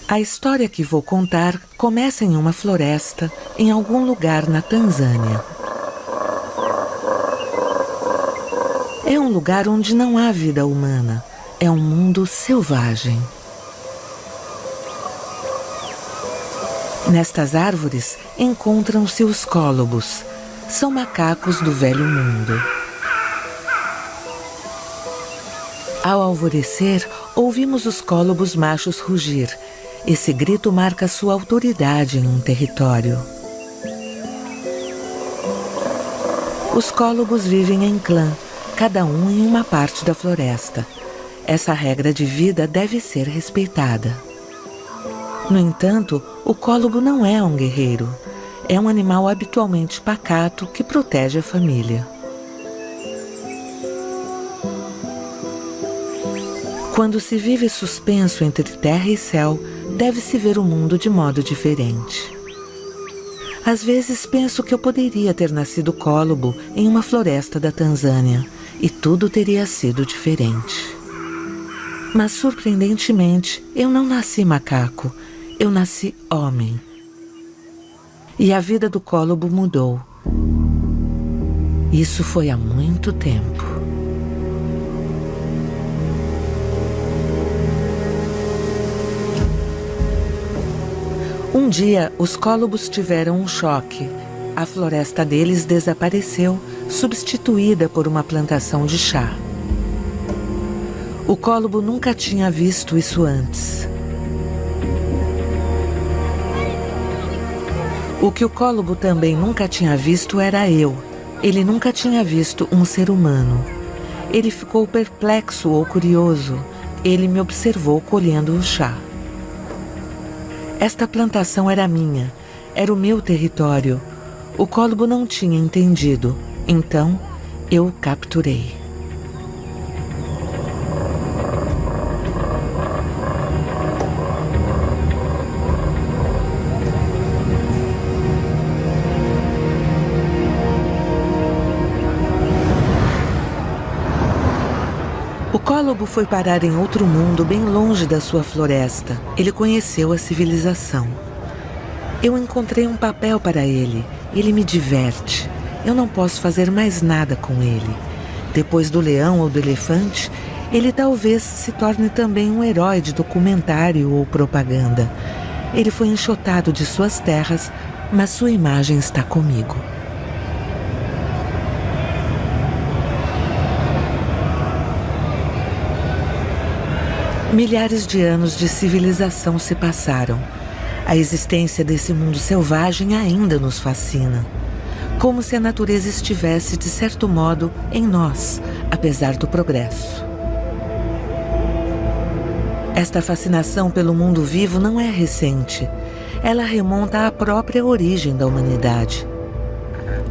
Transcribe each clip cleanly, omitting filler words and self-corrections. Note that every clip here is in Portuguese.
A história que vou contar começa em uma floresta, em algum lugar na Tanzânia. É um lugar onde não há vida humana. É um mundo selvagem. Nestas árvores encontram-se os cólobos. São macacos do velho mundo. Ao alvorecer, ouvimos os cólobos machos rugir. Esse grito marca sua autoridade em um território. Os cólobos vivem em clã, cada um em uma parte da floresta. Essa regra de vida deve ser respeitada. No entanto, o cólobo não é um guerreiro. É um animal habitualmente pacato que protege a família. Quando se vive suspenso entre terra e céu, deve-se ver o mundo de modo diferente. Às vezes penso que eu poderia ter nascido cólobo em uma floresta da Tanzânia e tudo teria sido diferente. Mas, surpreendentemente, eu não nasci macaco, eu nasci homem. E a vida do cólobo mudou. Isso foi há muito tempo. Um dia, os cólobos tiveram um choque. A floresta deles desapareceu, substituída por uma plantação de chá. O cólobo nunca tinha visto isso antes. O que o cólobo também nunca tinha visto era eu. Ele nunca tinha visto um ser humano. Ele ficou perplexo ou curioso. Ele me observou colhendo o chá. Esta plantação era minha, era o meu território. O cólobo não tinha entendido, então eu o capturei. O cólobo foi parar em outro mundo bem longe da sua floresta. Ele conheceu a civilização. Eu encontrei um papel para ele. Ele me diverte. Eu não posso fazer mais nada com ele. Depois do leão ou do elefante, ele talvez se torne também um herói de documentário ou propaganda. Ele foi enxotado de suas terras, mas sua imagem está comigo. Milhares de anos de civilização se passaram. A existência desse mundo selvagem ainda nos fascina. Como se a natureza estivesse, de certo modo, em nós, apesar do progresso. Esta fascinação pelo mundo vivo não é recente. Ela remonta à própria origem da humanidade.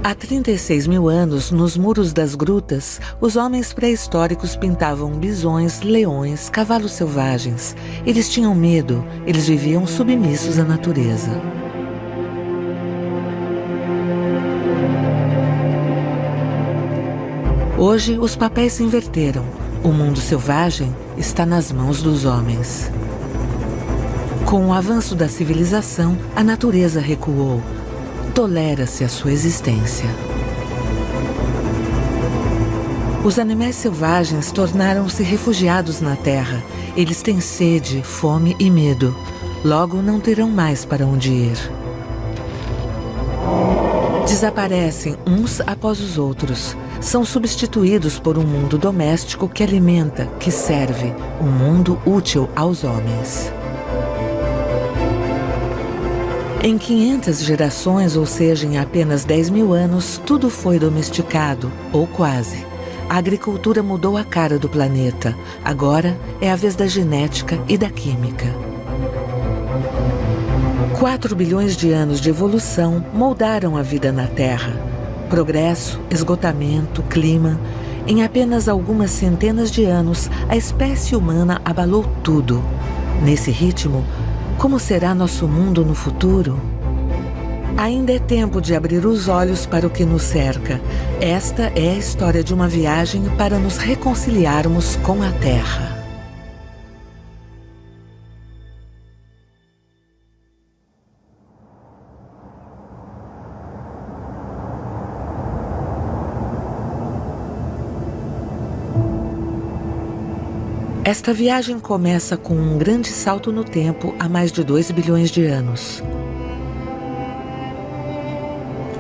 Há 36 mil anos, nos muros das grutas, os homens pré-históricos pintavam bisões, leões, cavalos selvagens. Eles tinham medo, eles viviam submissos à natureza. Hoje, os papéis se inverteram. O mundo selvagem está nas mãos dos homens. Com o avanço da civilização, a natureza recuou. Tolera-se a sua existência. Os animais selvagens tornaram-se refugiados na terra. Eles têm sede, fome e medo. Logo não terão mais para onde ir. Desaparecem uns após os outros. São substituídos por um mundo doméstico que alimenta, que serve, um mundo útil aos homens. Em 500 gerações, ou seja, em apenas 10 mil anos, tudo foi domesticado, ou quase. A agricultura mudou a cara do planeta. Agora é a vez da genética e da química. 4 bilhões de anos de evolução moldaram a vida na Terra. Progresso, esgotamento, clima. Em apenas algumas centenas de anos, a espécie humana abalou tudo. Nesse ritmo, como será nosso mundo no futuro? Ainda é tempo de abrir os olhos para o que nos cerca. Esta é a história de uma viagem para nos reconciliarmos com a Terra. Esta viagem começa com um grande salto no tempo há mais de 2 bilhões de anos.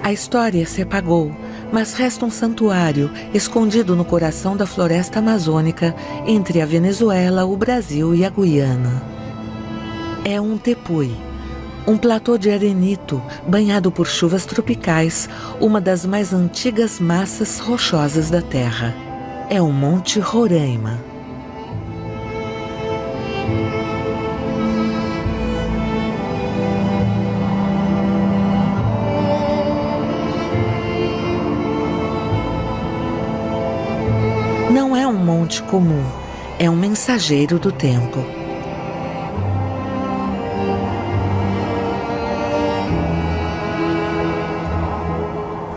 A história se apagou, mas resta um santuário escondido no coração da floresta amazônica entre a Venezuela, o Brasil e a Guiana. É um tepui, um platô de arenito banhado por chuvas tropicais, uma das mais antigas massas rochosas da Terra. É o Monte Roraima. Não é um monte comum, é um mensageiro do tempo.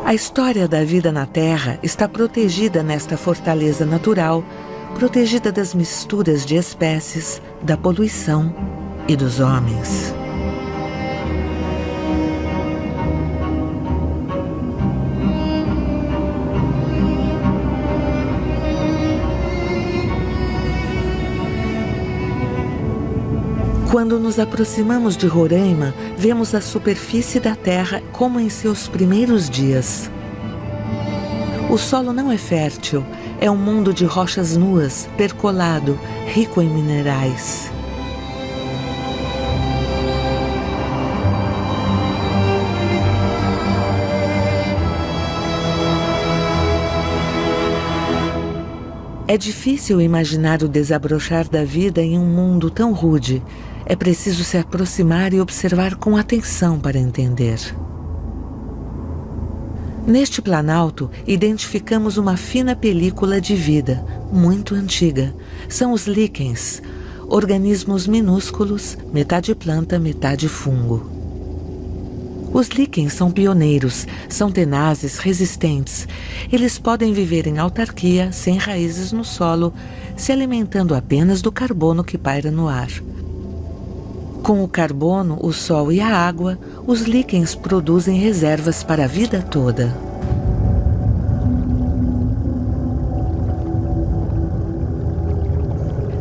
A história da vida na Terra está protegida nesta fortaleza natural, protegida das misturas de espécies, da poluição e dos homens. Quando nos aproximamos de Roraima, vemos a superfície da Terra como em seus primeiros dias. O solo não é fértil, é um mundo de rochas nuas, percolado, rico em minerais. É difícil imaginar o desabrochar da vida em um mundo tão rude. É preciso se aproximar e observar com atenção para entender. Neste planalto, identificamos uma fina película de vida, muito antiga. São os líquens, organismos minúsculos, metade planta, metade fungo. Os líquens são pioneiros, são tenazes, resistentes. Eles podem viver em autarquia, sem raízes no solo, se alimentando apenas do carbono que paira no ar. Com o carbono, o sol e a água, os líquens produzem reservas para a vida toda.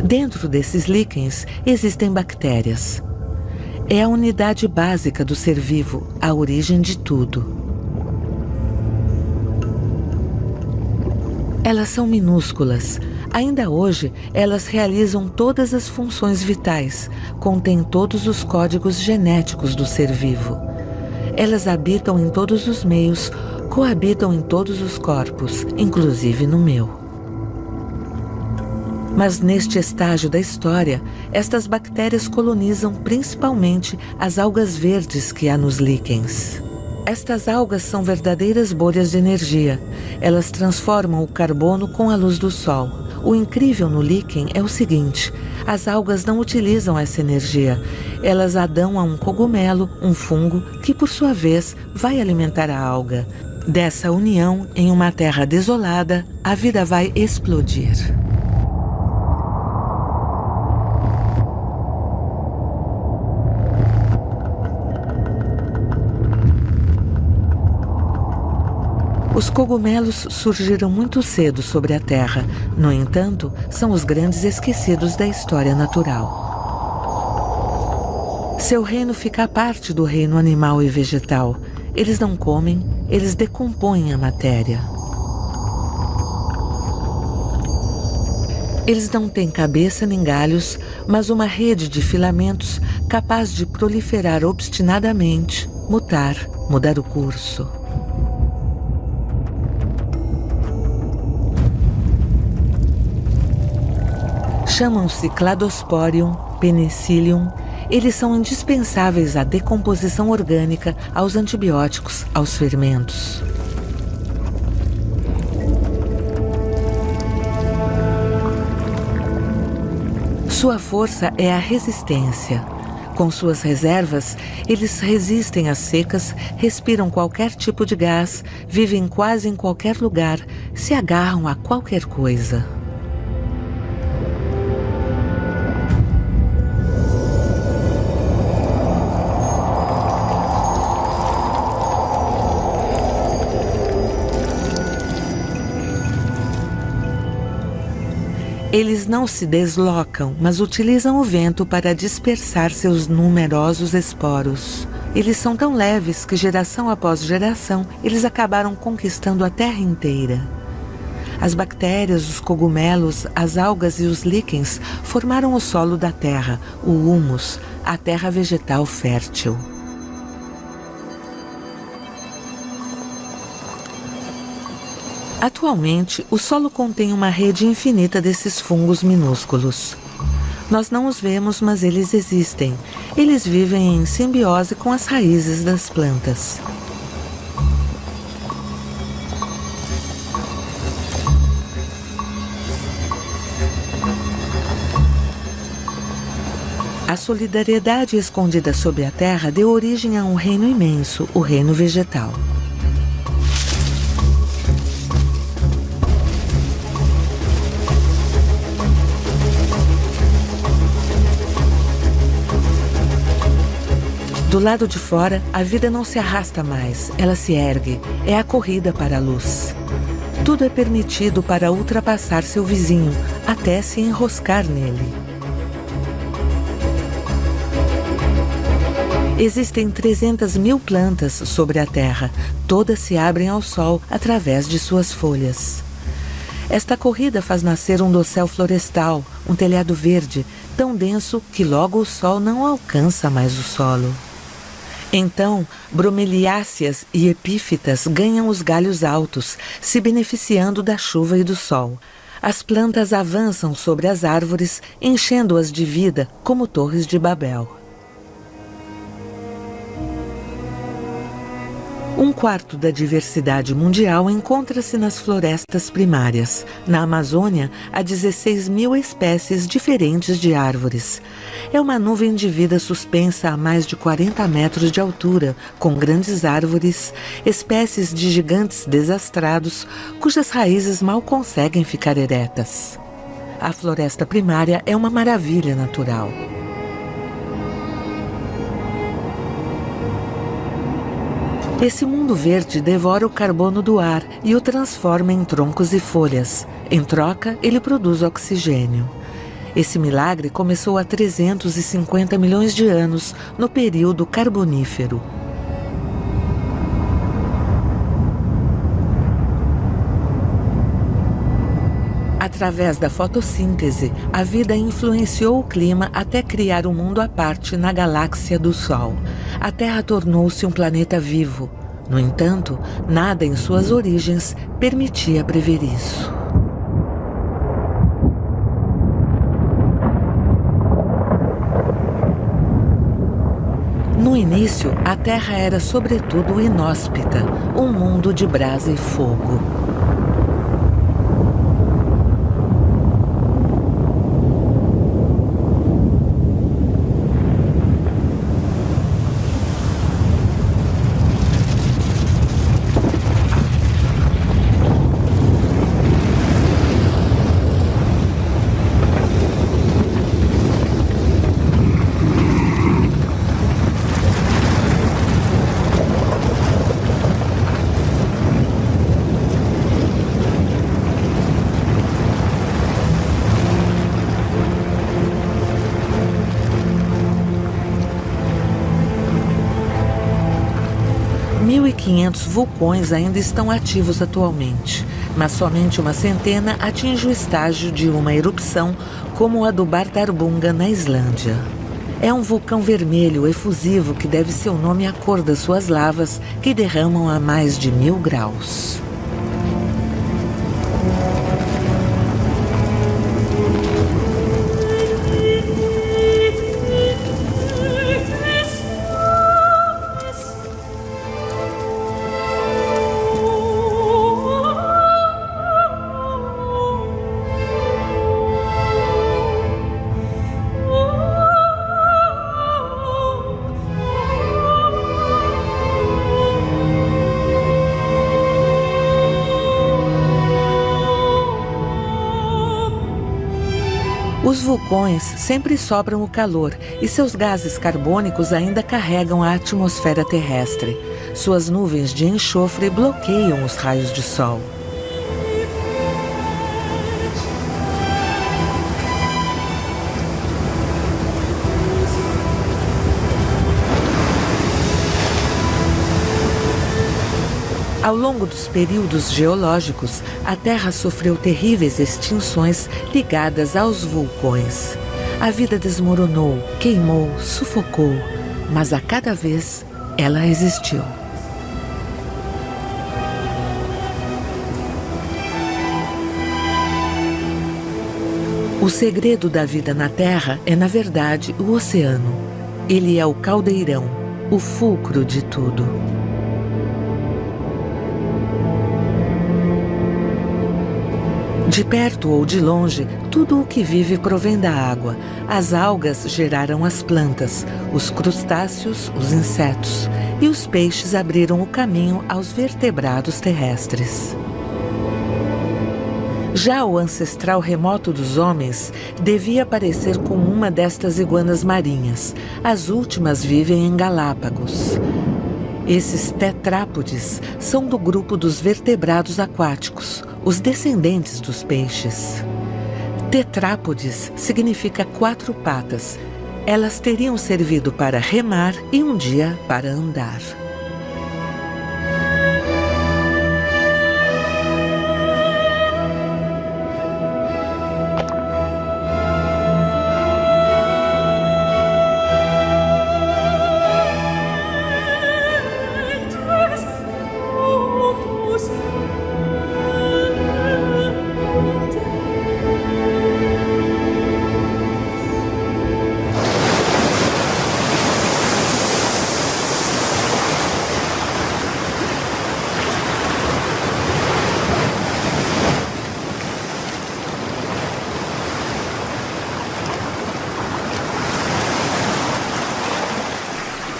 Dentro desses líquens existem bactérias. É a unidade básica do ser vivo, a origem de tudo. Elas são minúsculas. Ainda hoje, elas realizam todas as funções vitais, contêm todos os códigos genéticos do ser vivo. Elas habitam em todos os meios, coabitam em todos os corpos, inclusive no meu. Mas neste estágio da história, estas bactérias colonizam principalmente as algas verdes que há nos líquens. Estas algas são verdadeiras bolhas de energia. Elas transformam o carbono com a luz do sol. O incrível no líquen é o seguinte: as algas não utilizam essa energia. Elas a dão a um cogumelo, um fungo, que por sua vez vai alimentar a alga. Dessa união, em uma terra desolada, a vida vai explodir. Os cogumelos surgiram muito cedo sobre a Terra. No entanto, são os grandes esquecidos da história natural. Seu reino fica à parte do reino animal e vegetal. Eles não comem, eles decompõem a matéria. Eles não têm cabeça nem galhos, mas uma rede de filamentos capaz de proliferar obstinadamente, mudar o curso. Chamam-se Cladosporium, Penicillium. Eles são indispensáveis à decomposição orgânica, aos antibióticos, aos fermentos. Sua força é a resistência. Com suas reservas, eles resistem às secas, respiram qualquer tipo de gás, vivem quase em qualquer lugar, se agarram a qualquer coisa. Eles não se deslocam, mas utilizam o vento para dispersar seus numerosos esporos. Eles são tão leves que, geração após geração, eles acabaram conquistando a Terra inteira. As bactérias, os cogumelos, as algas e os líquens formaram o solo da Terra, o humus, a terra vegetal fértil. Atualmente, o solo contém uma rede infinita desses fungos minúsculos. Nós não os vemos, mas eles existem. Eles vivem em simbiose com as raízes das plantas. A solidariedade escondida sob a terra deu origem a um reino imenso, o reino vegetal. Do lado de fora, a vida não se arrasta mais, ela se ergue, é a corrida para a luz. Tudo é permitido para ultrapassar seu vizinho, até se enroscar nele. Existem 300.000 plantas sobre a Terra, todas se abrem ao sol através de suas folhas. Esta corrida faz nascer um dossel florestal, um telhado verde, tão denso que logo o sol não alcança mais o solo. Então, bromeliáceas e epífitas ganham os galhos altos, se beneficiando da chuva e do sol. As plantas avançam sobre as árvores, enchendo-as de vida como torres de Babel. Um quarto da diversidade mundial encontra-se nas florestas primárias. Na Amazônia, há 16.000 espécies diferentes de árvores. É uma nuvem de vida suspensa a mais de 40 metros de altura, com grandes árvores, espécies de gigantes desastrados, cujas raízes mal conseguem ficar eretas. A floresta primária é uma maravilha natural. Esse mundo verde devora o carbono do ar e o transforma em troncos e folhas. Em troca, ele produz oxigênio. Esse milagre começou há 350 milhões de anos, no período Carbonífero. Através da fotossíntese, a vida influenciou o clima até criar um mundo à parte na galáxia do Sol. A Terra tornou-se um planeta vivo. No entanto, nada em suas origens permitia prever isso. No início, a Terra era sobretudo inóspita, um mundo de brasa e fogo. Vulcões ainda estão ativos atualmente, mas somente uma centena atinge o estágio de uma erupção, como a do Bardarbunga, na Islândia. É um vulcão vermelho efusivo que deve seu nome à cor das suas lavas, que derramam a mais de 1000 graus. Os vulcões sempre sopram o calor e seus gases carbônicos ainda carregam a atmosfera terrestre. Suas nuvens de enxofre bloqueiam os raios de sol. Ao longo dos períodos geológicos, a Terra sofreu terríveis extinções ligadas aos vulcões. A vida desmoronou, queimou, sufocou, mas a cada vez ela existiu. O segredo da vida na Terra é, na verdade, o oceano. Ele é o caldeirão, o fulcro de tudo. De perto ou de longe, tudo o que vive provém da água. As algas geraram as plantas, os crustáceos, os insetos, e os peixes abriram o caminho aos vertebrados terrestres. Já o ancestral remoto dos homens devia parecer com uma destas iguanas marinhas. As últimas vivem em Galápagos. Esses tetrápodes são do grupo dos vertebrados aquáticos, os descendentes dos peixes. Tetrápodes significa 4 patas. Elas teriam servido para remar e um dia para andar.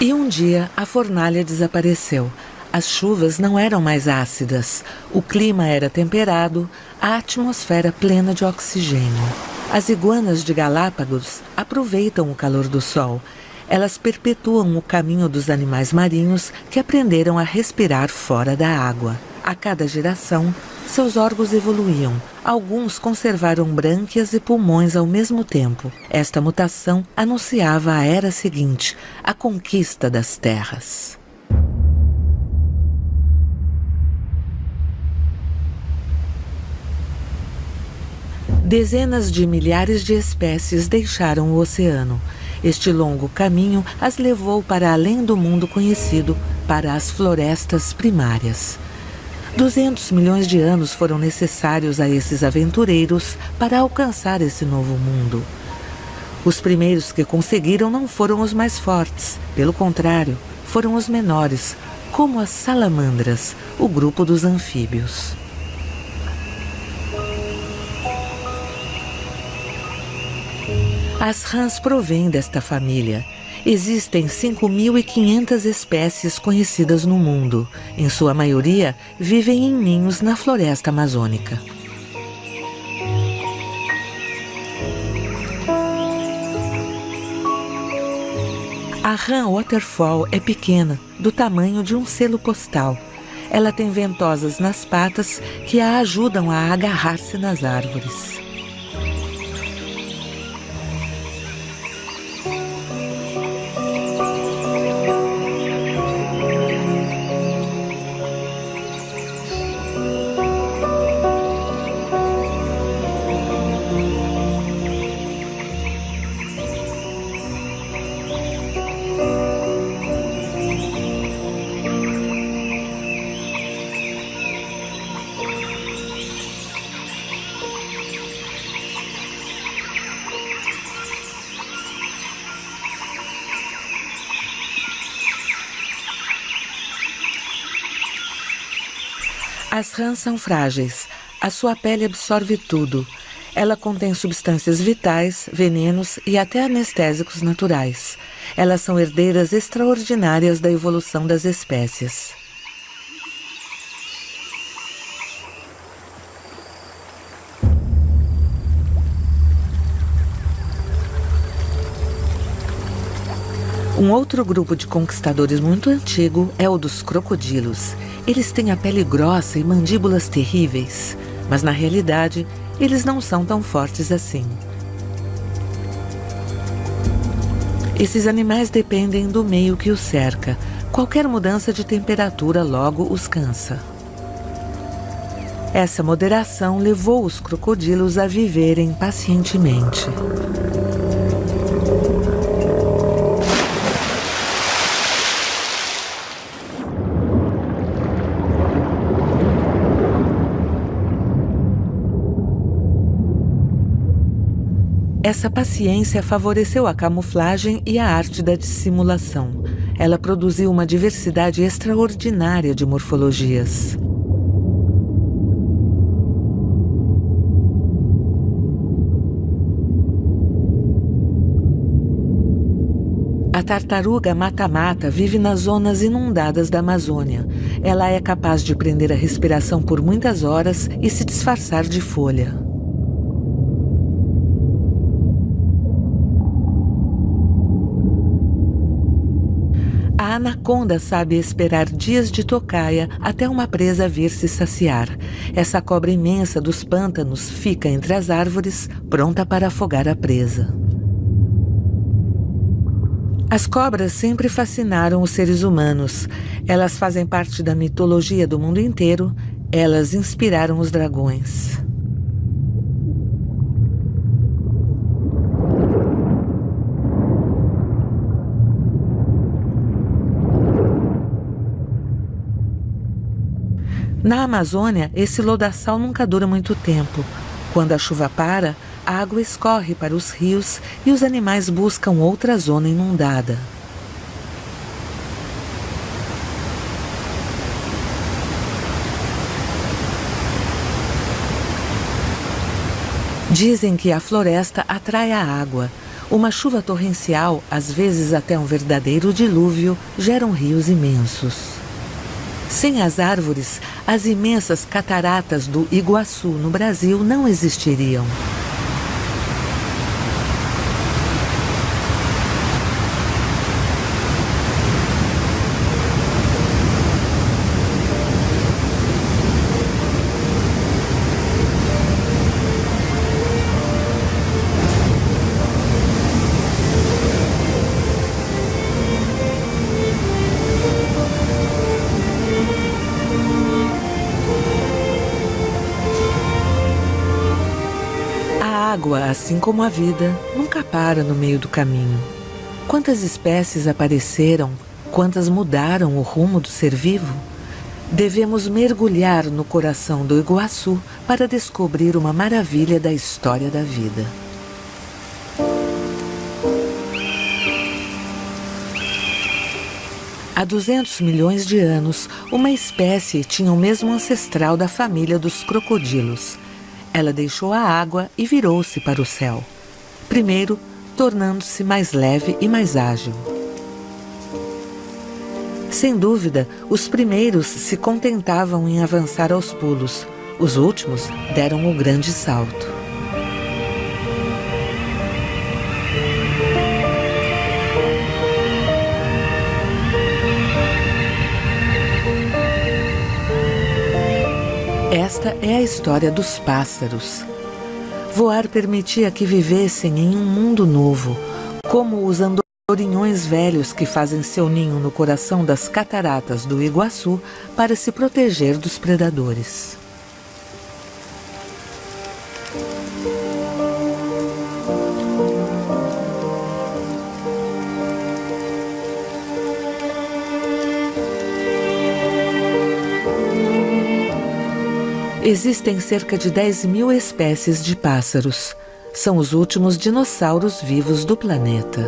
E um dia a fornalha desapareceu. As chuvas não eram mais ácidas, o clima era temperado, a atmosfera plena de oxigênio. As iguanas de Galápagos aproveitam o calor do sol. Elas perpetuam o caminho dos animais marinhos que aprenderam a respirar fora da água. A cada geração, seus órgãos evoluíam. Alguns conservaram brânquias e pulmões ao mesmo tempo. Esta mutação anunciava a era seguinte, a conquista das terras. Dezenas de milhares de espécies deixaram o oceano. Este longo caminho as levou para além do mundo conhecido, para as florestas primárias. 200 milhões de anos foram necessários a esses aventureiros para alcançar esse novo mundo. Os primeiros que conseguiram não foram os mais fortes, pelo contrário, foram os menores, como as salamandras, o grupo dos anfíbios. As rãs provêm desta família. Existem 5.500 espécies conhecidas no mundo. Em sua maioria, vivem em ninhos na floresta amazônica. A rã waterfall é pequena, do tamanho de um selo postal. Ela tem ventosas nas patas que a ajudam a agarrar-se nas árvores. As rãs são frágeis. A sua pele absorve tudo. Ela contém substâncias vitais, venenos e até anestésicos naturais. Elas são herdeiras extraordinárias da evolução das espécies. Um outro grupo de conquistadores muito antigo é o dos crocodilos. Eles têm a pele grossa e mandíbulas terríveis, mas na realidade, eles não são tão fortes assim. Esses animais dependem do meio que os cerca. Qualquer mudança de temperatura logo os cansa. Essa moderação levou os crocodilos a viverem pacientemente. Essa paciência favoreceu a camuflagem e a arte da dissimulação. Ela produziu uma diversidade extraordinária de morfologias. A tartaruga mata-mata vive nas zonas inundadas da Amazônia. Ela é capaz de prender a respiração por muitas horas e se disfarçar de folha. A anaconda sabe esperar dias de tocaia até uma presa vir se saciar. Essa cobra imensa dos pântanos fica entre as árvores, pronta para afogar a presa. As cobras sempre fascinaram os seres humanos. Elas fazem parte da mitologia do mundo inteiro. Elas inspiraram os dragões. Na Amazônia, esse lodaçal nunca dura muito tempo. Quando a chuva para, a água escorre para os rios e os animais buscam outra zona inundada. Dizem que a floresta atrai a água. Uma chuva torrencial, às vezes até um verdadeiro dilúvio, geram rios imensos. Sem as árvores, as imensas cataratas do Iguaçu, no Brasil, não existiriam. A água, assim como a vida, nunca para no meio do caminho. Quantas espécies apareceram, quantas mudaram o rumo do ser vivo? Devemos mergulhar no coração do Iguaçu para descobrir uma maravilha da história da vida. Há 200 milhões de anos, uma espécie tinha o mesmo ancestral da família dos crocodilos. Ela deixou a água e virou-se para o céu. Primeiro, tornando-se mais leve e mais ágil. Sem dúvida, os primeiros se contentavam em avançar aos pulos. Os últimos deram o grande salto. Esta é a história dos pássaros. Voar permitia que vivessem em um mundo novo, como os andorinhões velhos que fazem seu ninho no coração das cataratas do Iguaçu para se proteger dos predadores. Existem cerca de 10 mil espécies de pássaros. São os últimos dinossauros vivos do planeta.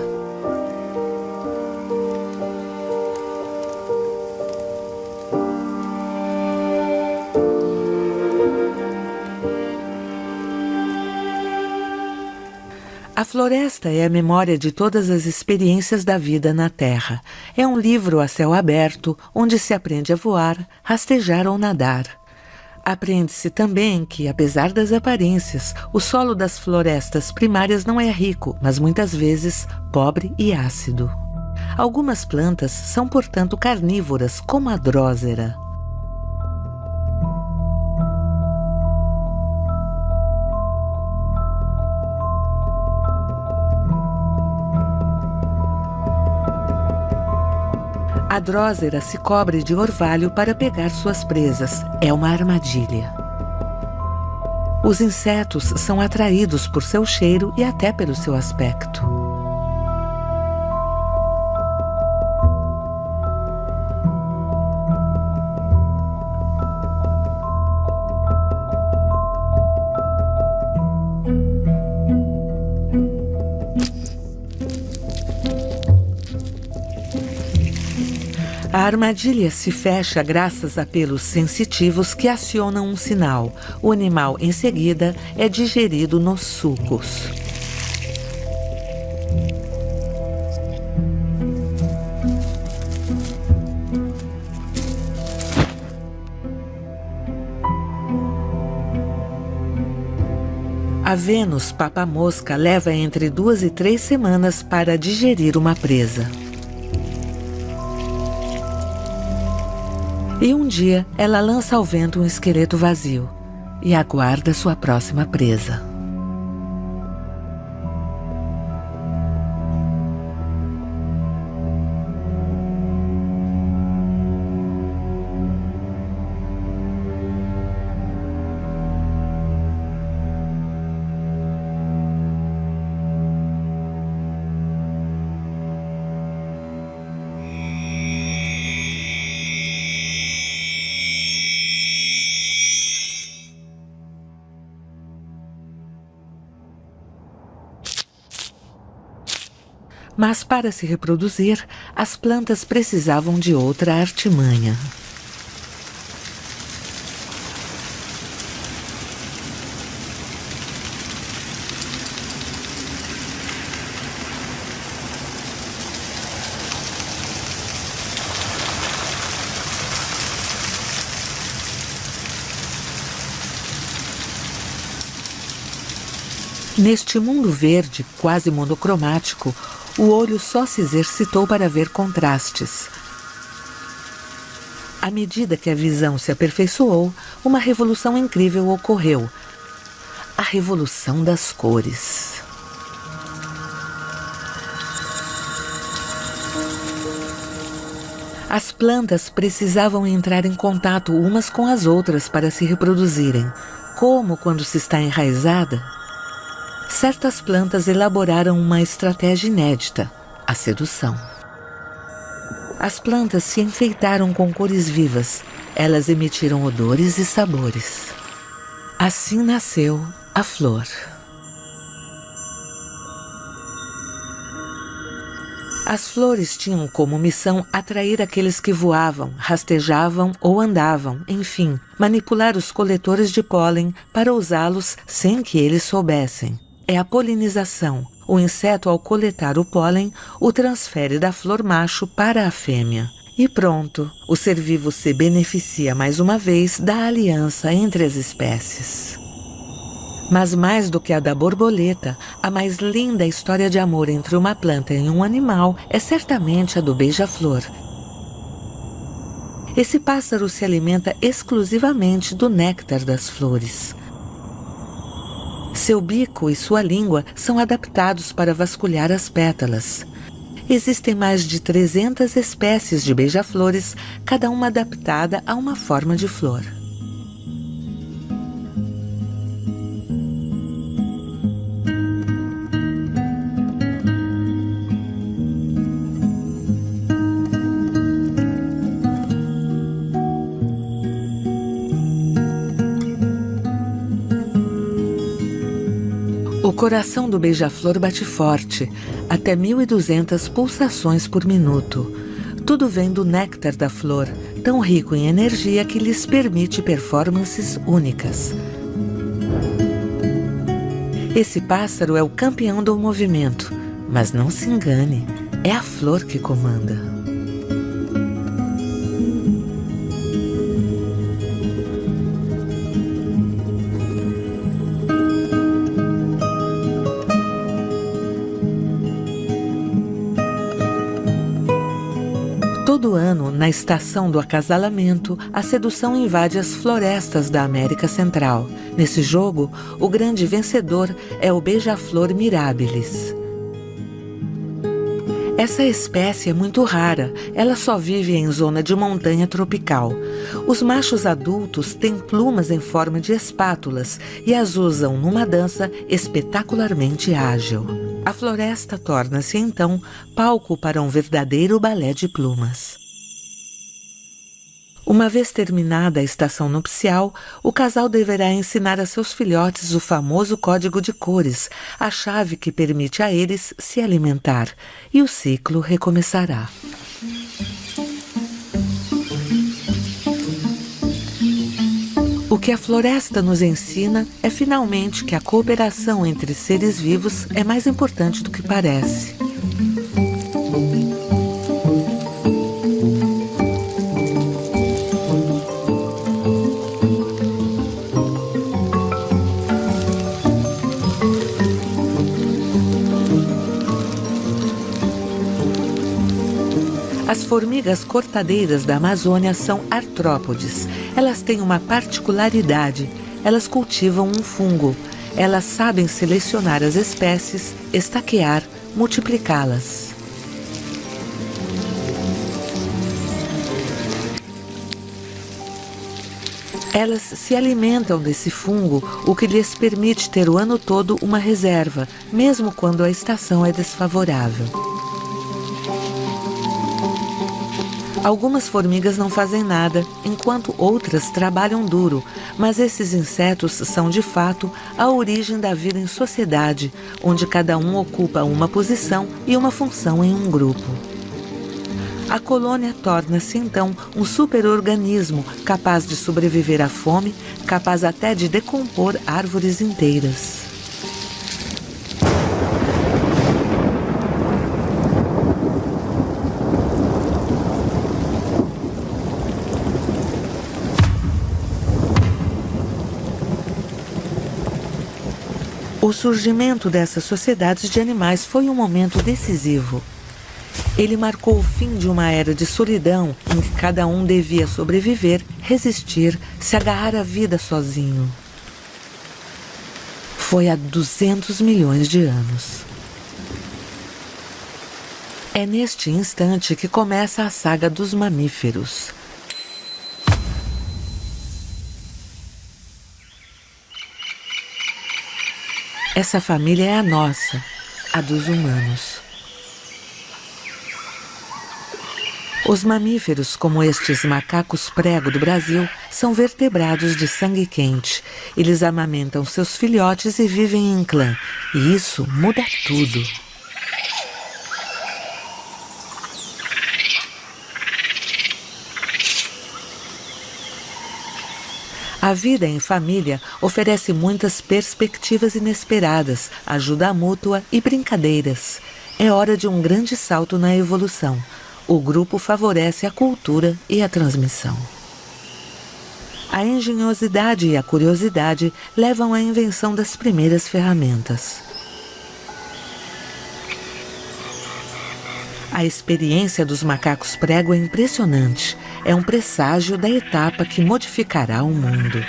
A floresta é a memória de todas as experiências da vida na Terra. É um livro a céu aberto, onde se aprende a voar, rastejar ou nadar. Aprende-se também que, apesar das aparências, o solo das florestas primárias não é rico, mas muitas vezes pobre e ácido. Algumas plantas são, portanto, carnívoras, como a drósera. A drósera se cobre de orvalho para pegar suas presas. É uma armadilha. Os insetos são atraídos por seu cheiro e até pelo seu aspecto. A armadilha se fecha graças a pelos sensitivos que acionam um sinal. O animal, em seguida, é digerido nos sulcos. A Vênus papamosca leva entre 2 e 3 semanas para digerir uma presa. E um dia, ela lança ao vento um esqueleto vazio e aguarda sua próxima presa. Mas para se reproduzir, as plantas precisavam de outra artimanha. Neste mundo verde, quase monocromático, o olho só se exercitou para ver contrastes. À medida que a visão se aperfeiçoou, uma revolução incrível ocorreu. A revolução das cores. As plantas precisavam entrar em contato umas com as outras para se reproduzirem, como quando se está enraizada. Certas plantas elaboraram uma estratégia inédita, a sedução. As plantas se enfeitaram com cores vivas, elas emitiram odores e sabores. Assim nasceu a flor. As flores tinham como missão atrair aqueles que voavam, rastejavam ou andavam, enfim, manipular os coletores de pólen para usá-los sem que eles soubessem. É a polinização. O inseto, ao coletar o pólen, o transfere da flor macho para a fêmea. E pronto, o ser vivo se beneficia mais uma vez da aliança entre as espécies. Mas mais do que a da borboleta, a mais linda história de amor entre uma planta e um animal é certamente a do beija-flor. Esse pássaro se alimenta exclusivamente do néctar das flores. Seu bico e sua língua são adaptados para vasculhar as pétalas. Existem mais de 300 espécies de beija-flores, cada uma adaptada a uma forma de flor. O coração do beija-flor bate forte, até 1.200 pulsações por minuto. Tudo vem do néctar da flor, tão rico em energia que lhes permite performances únicas. Esse pássaro é o campeão do movimento, mas não se engane, é a flor que comanda. Todo ano, na estação do acasalamento, a sedução invade as florestas da América Central. Nesse jogo, o grande vencedor é o beija-flor mirabilis. Essa espécie é muito rara, ela só vive em zona de montanha tropical. Os machos adultos têm plumas em forma de espátulas e as usam numa dança espetacularmente ágil. A floresta torna-se então palco para um verdadeiro balé de plumas. Uma vez terminada a estação nupcial, o casal deverá ensinar a seus filhotes o famoso código de cores, a chave que permite a eles se alimentar, e o ciclo recomeçará. O que a floresta nos ensina é finalmente que a cooperação entre seres vivos é mais importante do que parece. As formigas cortadeiras da Amazônia são artrópodes. Elas têm uma particularidade. Elas cultivam um fungo. Elas sabem selecionar as espécies, estaquear, multiplicá-las. Elas se alimentam desse fungo, o que lhes permite ter o ano todo uma reserva, mesmo quando a estação é desfavorável. Algumas formigas não fazem nada, enquanto outras trabalham duro, mas esses insetos são, de fato, a origem da vida em sociedade, onde cada um ocupa uma posição e uma função em um grupo. A colônia torna-se, então, um superorganismo capaz de sobreviver à fome, capaz até de decompor árvores inteiras. O surgimento dessas sociedades de animais foi um momento decisivo. Ele marcou o fim de uma era de solidão em que cada um devia sobreviver, resistir, se agarrar à vida sozinho. Foi há 200 milhões de anos. É neste instante que começa a saga dos mamíferos. Essa família é a nossa, a dos humanos. Os mamíferos, como estes macacos prego do Brasil, são vertebrados de sangue quente. Eles amamentam seus filhotes e vivem em clã. E isso muda tudo. A vida em família oferece muitas perspectivas inesperadas, ajuda mútua e brincadeiras. É hora de um grande salto na evolução. O grupo favorece a cultura e a transmissão. A engenhosidade e a curiosidade levam à invenção das primeiras ferramentas. A experiência dos macacos prego é impressionante. É um presságio da etapa que modificará o mundo.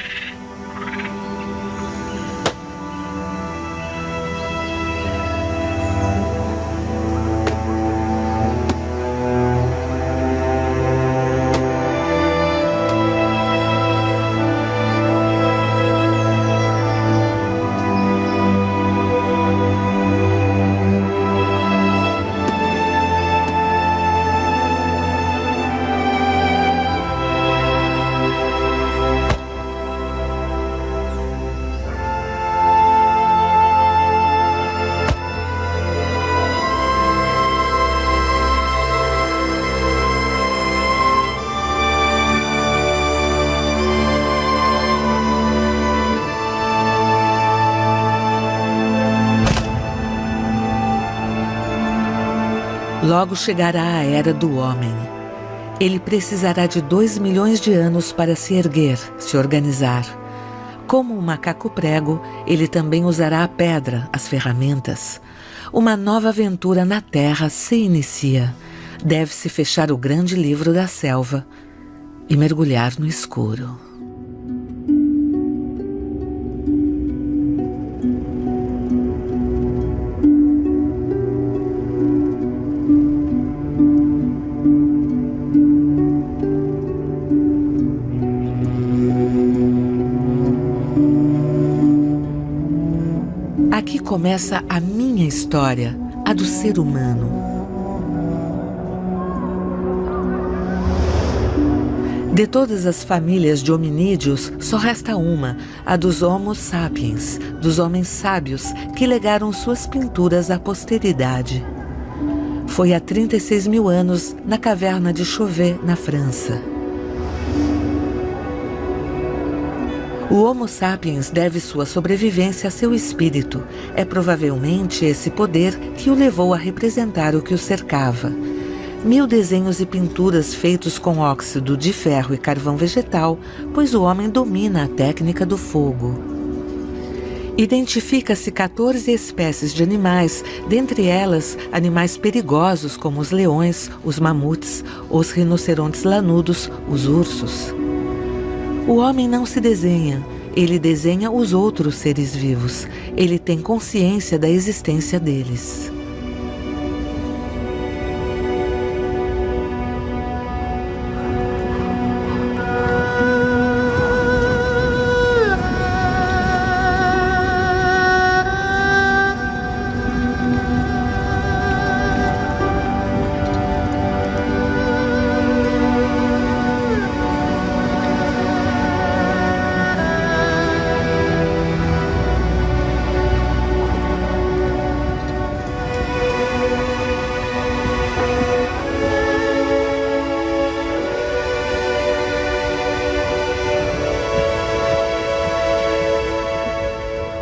Logo chegará a era do homem. Ele precisará de 2 milhões de anos para se erguer, se organizar. Como o macaco prego, ele também usará a pedra, as ferramentas. Uma nova aventura na Terra se inicia. Deve-se fechar o grande livro da selva e mergulhar no escuro. começa a minha história, a do ser humano. De todas as famílias de hominídeos, só resta uma, a dos Homo sapiens, dos homens sábios que legaram suas pinturas à posteridade. Foi há 36 mil anos, na caverna de Chauvet, na França. O Homo sapiens deve sua sobrevivência a seu espírito. É provavelmente esse poder que o levou a representar o que o cercava. 1000 desenhos e pinturas feitos com óxido de ferro e carvão vegetal, pois o homem domina a técnica do fogo. Identifica-se 14 espécies de animais, dentre elas animais perigosos como os leões, os mamutes, os rinocerontes lanudos, os ursos. O homem não se desenha, ele desenha os outros seres vivos. Ele tem consciência da existência deles.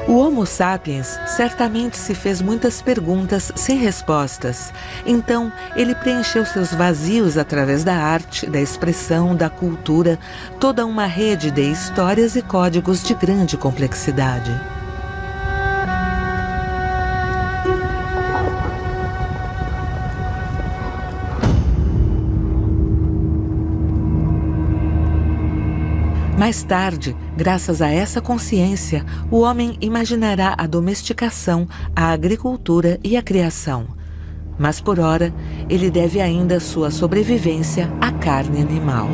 O Homo sapiens certamente se fez muitas perguntas sem respostas. Então, ele preencheu seus vazios através da arte, da expressão, da cultura, toda uma rede de histórias e códigos de grande complexidade. Mais tarde, graças a essa consciência, o homem imaginará a domesticação, a agricultura e a criação. Mas por ora, ele deve ainda sua sobrevivência à carne animal.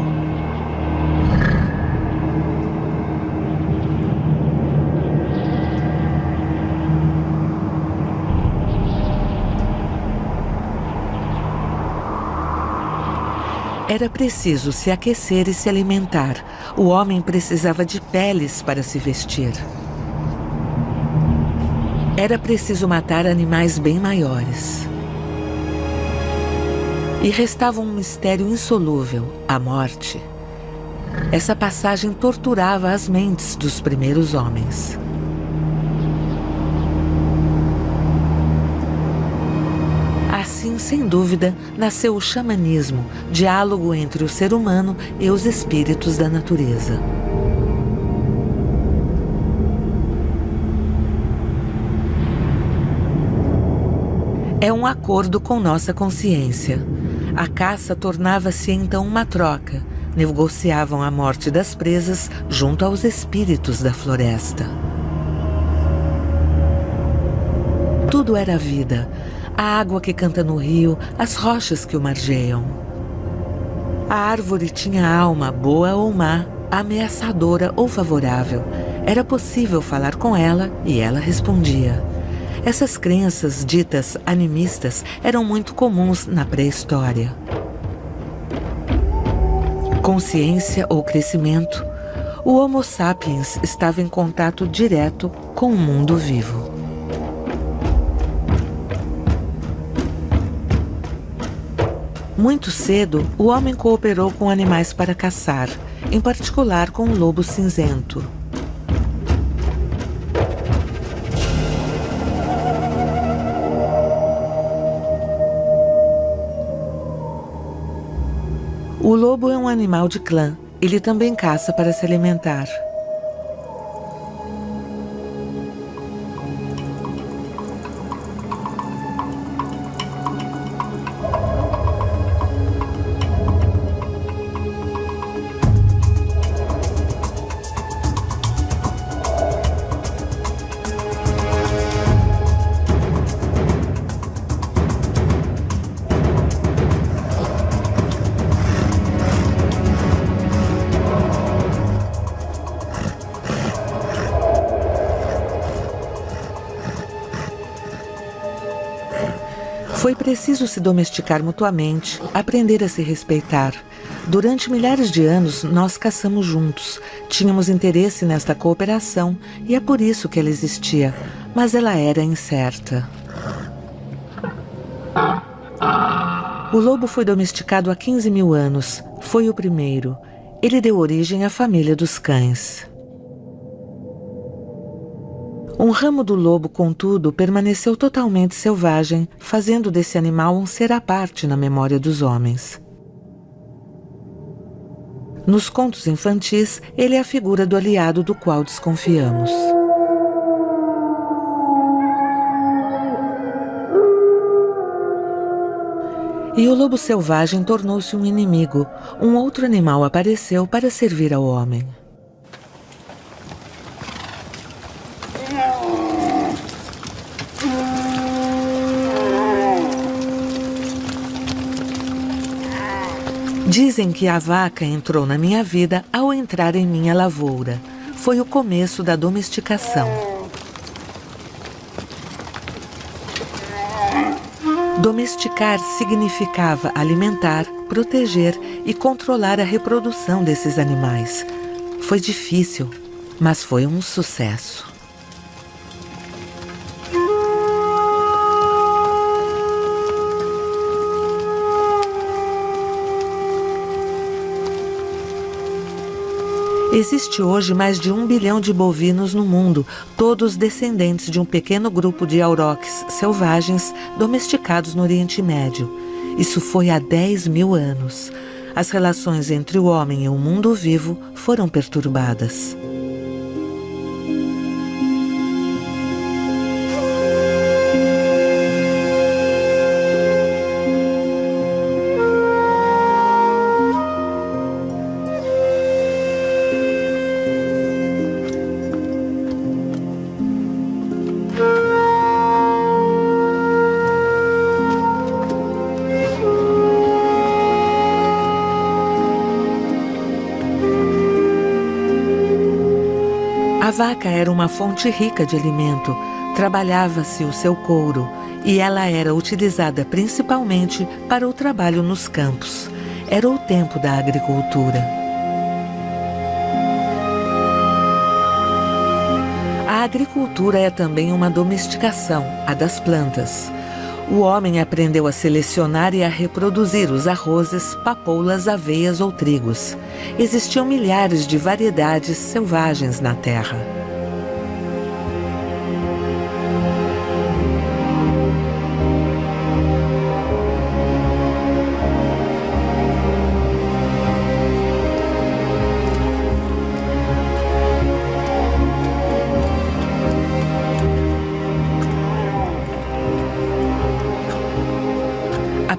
Era preciso se aquecer e se alimentar. O homem precisava de peles para se vestir. Era preciso matar animais bem maiores. E restava um mistério insolúvel, a morte. Essa passagem torturava as mentes dos primeiros homens. Assim, sem dúvida, nasceu o xamanismo, diálogo entre o ser humano e os espíritos da natureza. É um acordo com nossa consciência. A caça tornava-se então uma troca. Negociavam a morte das presas junto aos espíritos da floresta. Tudo era vida. A água que canta no rio, as rochas que o margeiam. A árvore tinha alma, boa ou má, ameaçadora ou favorável. Era possível falar com ela e ela respondia. Essas crenças ditas animistas eram muito comuns na pré-história. Consciência ou crescimento, o Homo sapiens estava em contato direto com o mundo vivo. Muito cedo, o homem cooperou com animais para caçar, em particular com o lobo cinzento. O lobo é um animal de clã. Ele também caça para se alimentar. Foi preciso se domesticar mutuamente, aprender a se respeitar. Durante milhares de anos, nós caçamos juntos. Tínhamos interesse nesta cooperação e é por isso que ela existia, mas ela era incerta. O lobo foi domesticado há 15 mil anos. Foi o primeiro. Ele deu origem à família dos cães. Um ramo do lobo, contudo, permaneceu totalmente selvagem, fazendo desse animal um ser à parte na memória dos homens. Nos contos infantis, ele é a figura do aliado do qual desconfiamos. E o lobo selvagem tornou-se um inimigo. Um outro animal apareceu para servir ao homem. Dizem que a vaca entrou na minha vida ao entrar em minha lavoura. Foi o começo da domesticação. Domesticar significava alimentar, proteger e controlar a reprodução desses animais. Foi difícil, mas foi um sucesso. Existe hoje mais de 1 bilhão de bovinos no mundo, todos descendentes de um pequeno grupo de auroques selvagens domesticados no Oriente Médio. Isso foi há 10 mil anos. As relações entre o homem e o mundo vivo foram perturbadas. A vaca era uma fonte rica de alimento, trabalhava-se o seu couro e ela era utilizada principalmente para o trabalho nos campos. Era o tempo da agricultura. A agricultura é também uma domesticação, a das plantas. O homem aprendeu a selecionar e a reproduzir os arrozes, papoulas, aveias ou trigos. Existiam milhares de variedades selvagens na terra.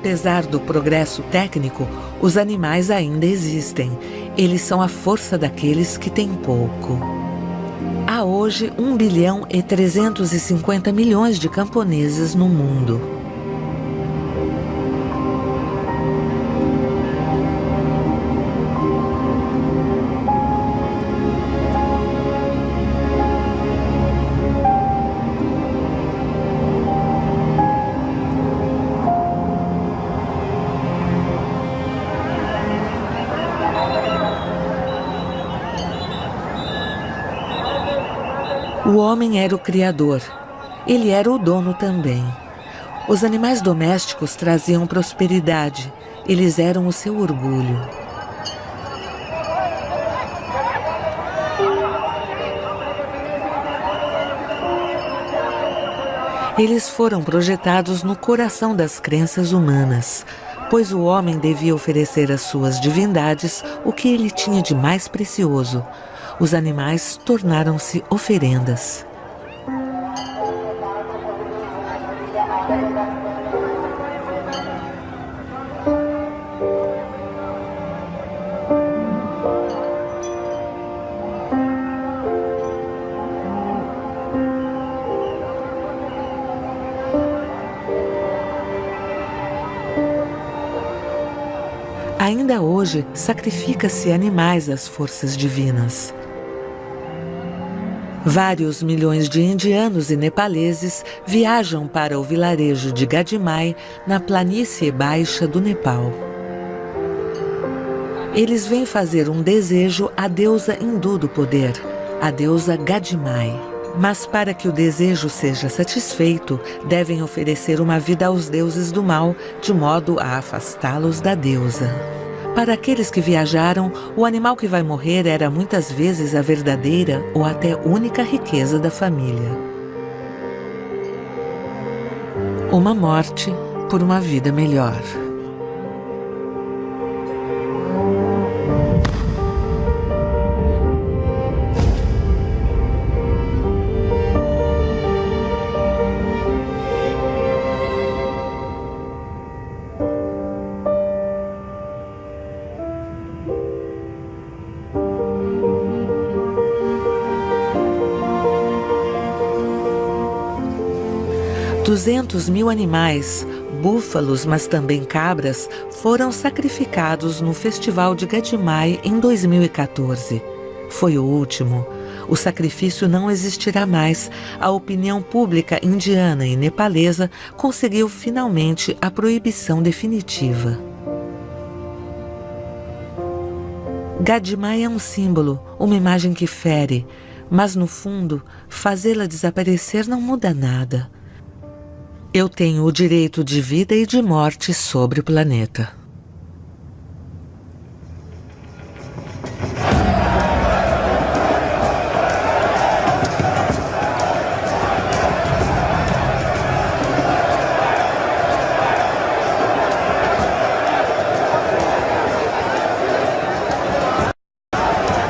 Apesar do progresso técnico, os animais ainda existem. Eles são a força daqueles que têm pouco. Há hoje 1 bilhão e 350 milhões de camponeses no mundo. O homem era o criador. Ele era o dono também. Os animais domésticos traziam prosperidade. Eles eram o seu orgulho. Eles foram projetados no coração das crenças humanas, pois o homem devia oferecer às suas divindades o que ele tinha de mais precioso. Os animais tornaram-se oferendas. Ainda hoje, sacrifica-se animais às forças divinas. Vários milhões de indianos e nepaleses viajam para o vilarejo de Gadimai, na planície baixa do Nepal. Eles vêm fazer um desejo à deusa hindu do poder, a deusa Gadimai. Mas para que o desejo seja satisfeito, devem oferecer uma vida aos deuses do mal, de modo a afastá-los da deusa. Para aqueles que viajaram, o animal que vai morrer era muitas vezes a verdadeira ou até única riqueza da família. Uma morte por uma vida melhor. $200.000 animais, búfalos, mas também cabras, foram sacrificados no Festival de Gadimai em 2014. Foi o último. O sacrifício não existirá mais. A opinião pública indiana e nepalesa conseguiu finalmente a proibição definitiva. Gadimai é um símbolo, uma imagem que fere, mas no fundo, fazê-la desaparecer não muda nada. Eu tenho o direito de vida e de morte sobre o planeta.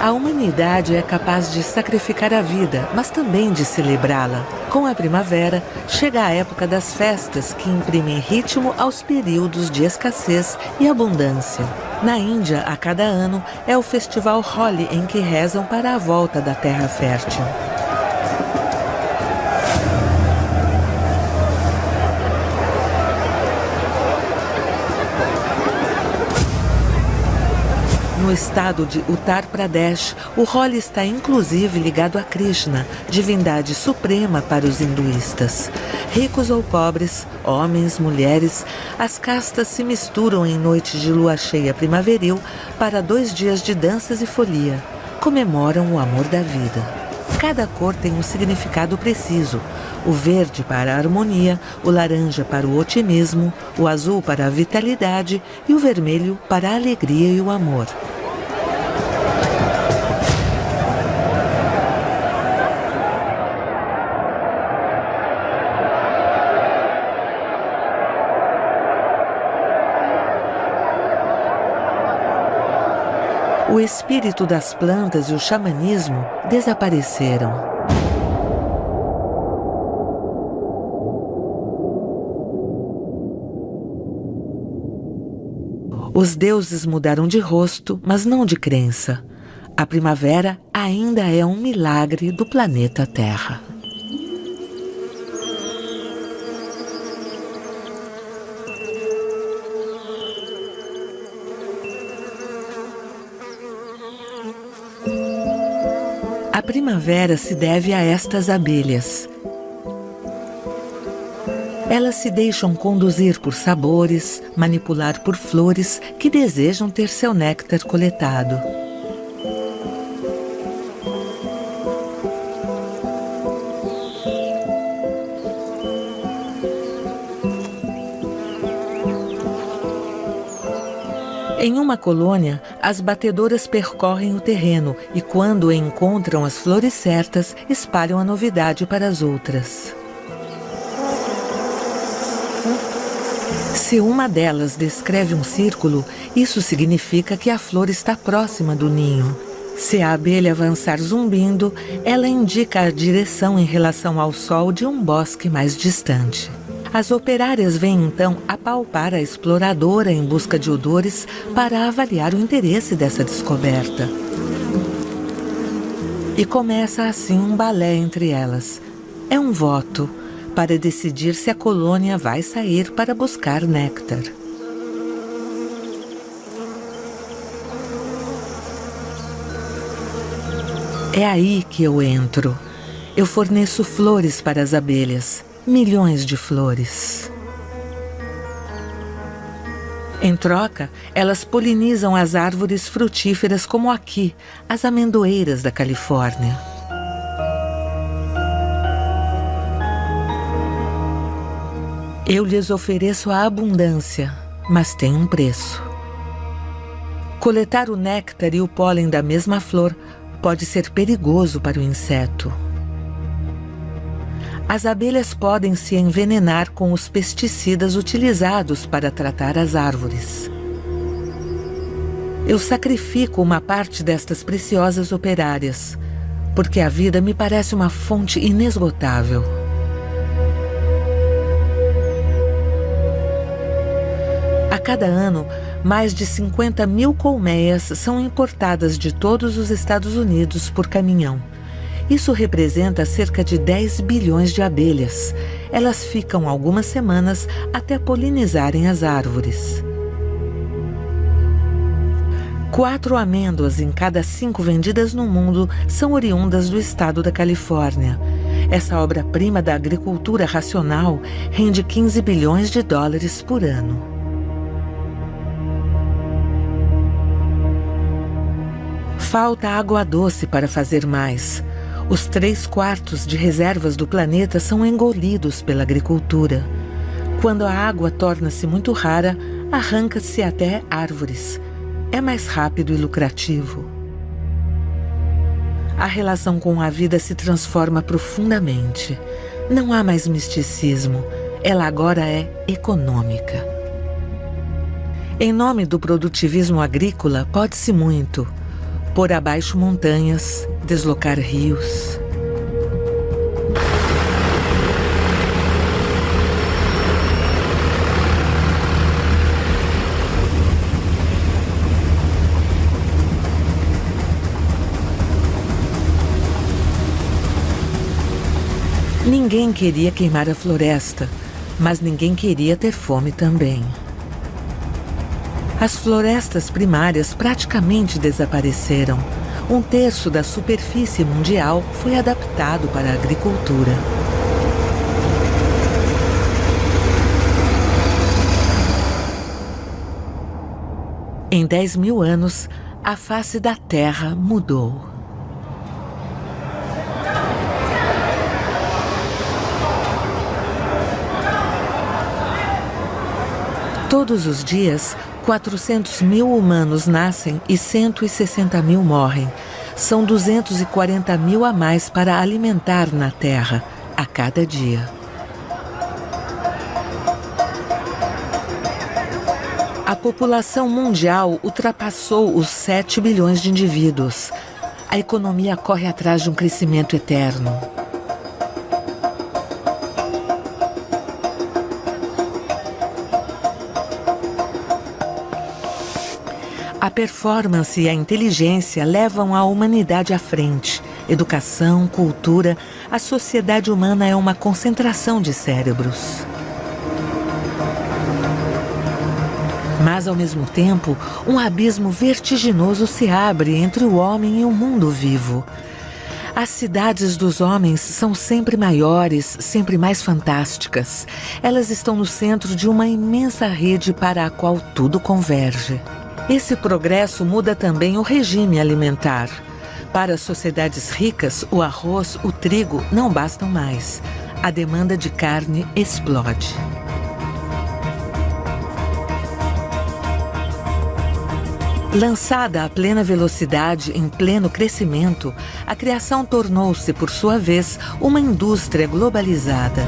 A humanidade é capaz de sacrificar a vida, mas também de celebrá-la. Com a primavera, chega a época das festas que imprimem ritmo aos períodos de escassez e abundância. Na Índia, a cada ano, é o festival Holi em que rezam para a volta da terra fértil. No estado de Uttar Pradesh, o Holi está inclusive ligado a Krishna, divindade suprema para os hinduístas. Ricos ou pobres, homens, mulheres, as castas se misturam em noites de lua cheia primaveril para 2 dias de danças e folia. Comemoram o amor da vida. Cada cor tem um significado preciso. O verde para a harmonia, o laranja para o otimismo, o azul para a vitalidade e o vermelho para a alegria e o amor. O espírito das plantas e o xamanismo desapareceram. Os deuses mudaram de rosto, mas não de crença. A primavera ainda é um milagre do planeta Terra. A primavera se deve a estas abelhas. Elas se deixam conduzir por sabores, manipular por flores que desejam ter seu néctar coletado. Em uma colônia, as batedoras percorrem o terreno e, quando encontram as flores certas, espalham a novidade para as outras. Se uma delas descreve um círculo, isso significa que a flor está próxima do ninho. Se a abelha avançar zumbindo, ela indica a direção em relação ao sol de um bosque mais distante. As operárias vêm então apalpar a exploradora em busca de odores para avaliar o interesse dessa descoberta. E começa assim um balé entre elas. É um voto para decidir se a colônia vai sair para buscar néctar. É aí que eu entro. Eu forneço flores para as abelhas, milhões de flores. Em troca, elas polinizam as árvores frutíferas como aqui, as amendoeiras da Califórnia. Eu lhes ofereço a abundância, mas tem um preço. Coletar o néctar e o pólen da mesma flor pode ser perigoso para o inseto. As abelhas podem se envenenar com os pesticidas utilizados para tratar as árvores. Eu sacrifico uma parte destas preciosas operárias, porque a vida me parece uma fonte inesgotável. A cada ano, mais de 50 mil colmeias são importadas de todos os Estados Unidos por caminhão. Isso representa cerca de 10 bilhões de abelhas. Elas ficam algumas semanas até polinizarem as árvores. 4 amêndoas em cada 5 vendidas no mundo são oriundas do estado da Califórnia. Essa obra-prima da agricultura racional rende 15 bilhões de dólares por ano. Falta água doce para fazer mais. Os 3/4 de reservas do planeta são engolidos pela agricultura. Quando a água torna-se muito rara, arranca-se até árvores. É mais rápido e lucrativo. A relação com a vida se transforma profundamente. Não há mais misticismo. Ela agora é econômica. Em nome do produtivismo agrícola, pode-se muito. Pôr abaixo montanhas, deslocar rios. Ninguém queria queimar a floresta, mas ninguém queria ter fome também. As florestas primárias praticamente desapareceram. 1/3 da superfície mundial foi adaptado para a agricultura. Em 10 mil anos, a face da Terra mudou. Todos os dias, 400 mil humanos nascem e 160 mil morrem. São 240 mil a mais para alimentar na Terra, a cada dia. A população mundial ultrapassou os 7 bilhões de indivíduos. A economia corre atrás de um crescimento eterno. A performance e a inteligência levam a humanidade à frente. Educação, cultura, a sociedade humana é uma concentração de cérebros. Mas, ao mesmo tempo, um abismo vertiginoso se abre entre o homem e o mundo vivo. As cidades dos homens são sempre maiores, sempre mais fantásticas. Elas estão no centro de uma imensa rede para a qual tudo converge. Esse progresso muda também o regime alimentar. Para as sociedades ricas, o arroz, o trigo não bastam mais. A demanda de carne explode. Lançada a plena velocidade, em pleno crescimento, a criação tornou-se, por sua vez, uma indústria globalizada.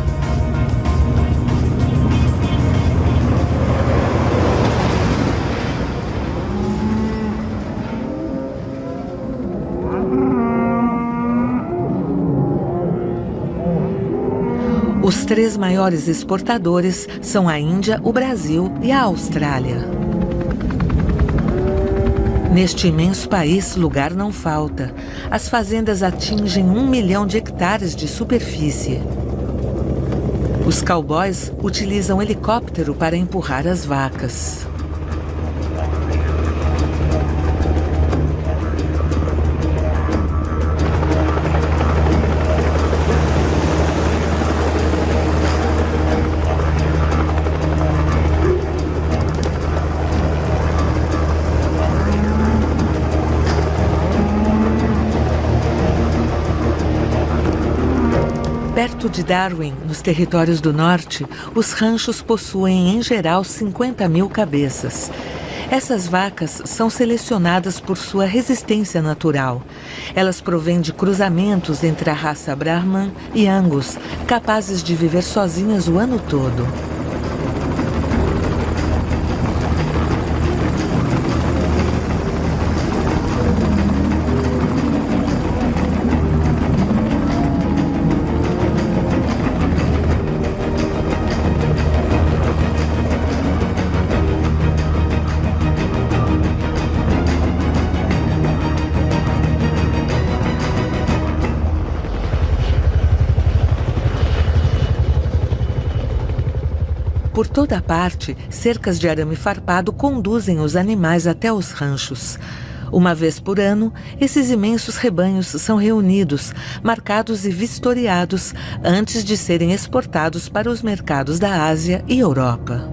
Os 3 maiores exportadores são a Índia, o Brasil e a Austrália. Neste imenso país, lugar não falta. As fazendas atingem 1 milhão de hectares de superfície. Os cowboys utilizam helicóptero para empurrar as vacas. Perto de Darwin, nos territórios do norte, os ranchos possuem, em geral, 50.000 cabeças. Essas vacas são selecionadas por sua resistência natural. Elas provêm de cruzamentos entre a raça Brahman e Angus, capazes de viver sozinhas o ano todo. Por toda parte, cercas de arame farpado conduzem os animais até os ranchos. Uma vez por ano, esses imensos rebanhos são reunidos, marcados e vistoriados antes de serem exportados para os mercados da Ásia e Europa.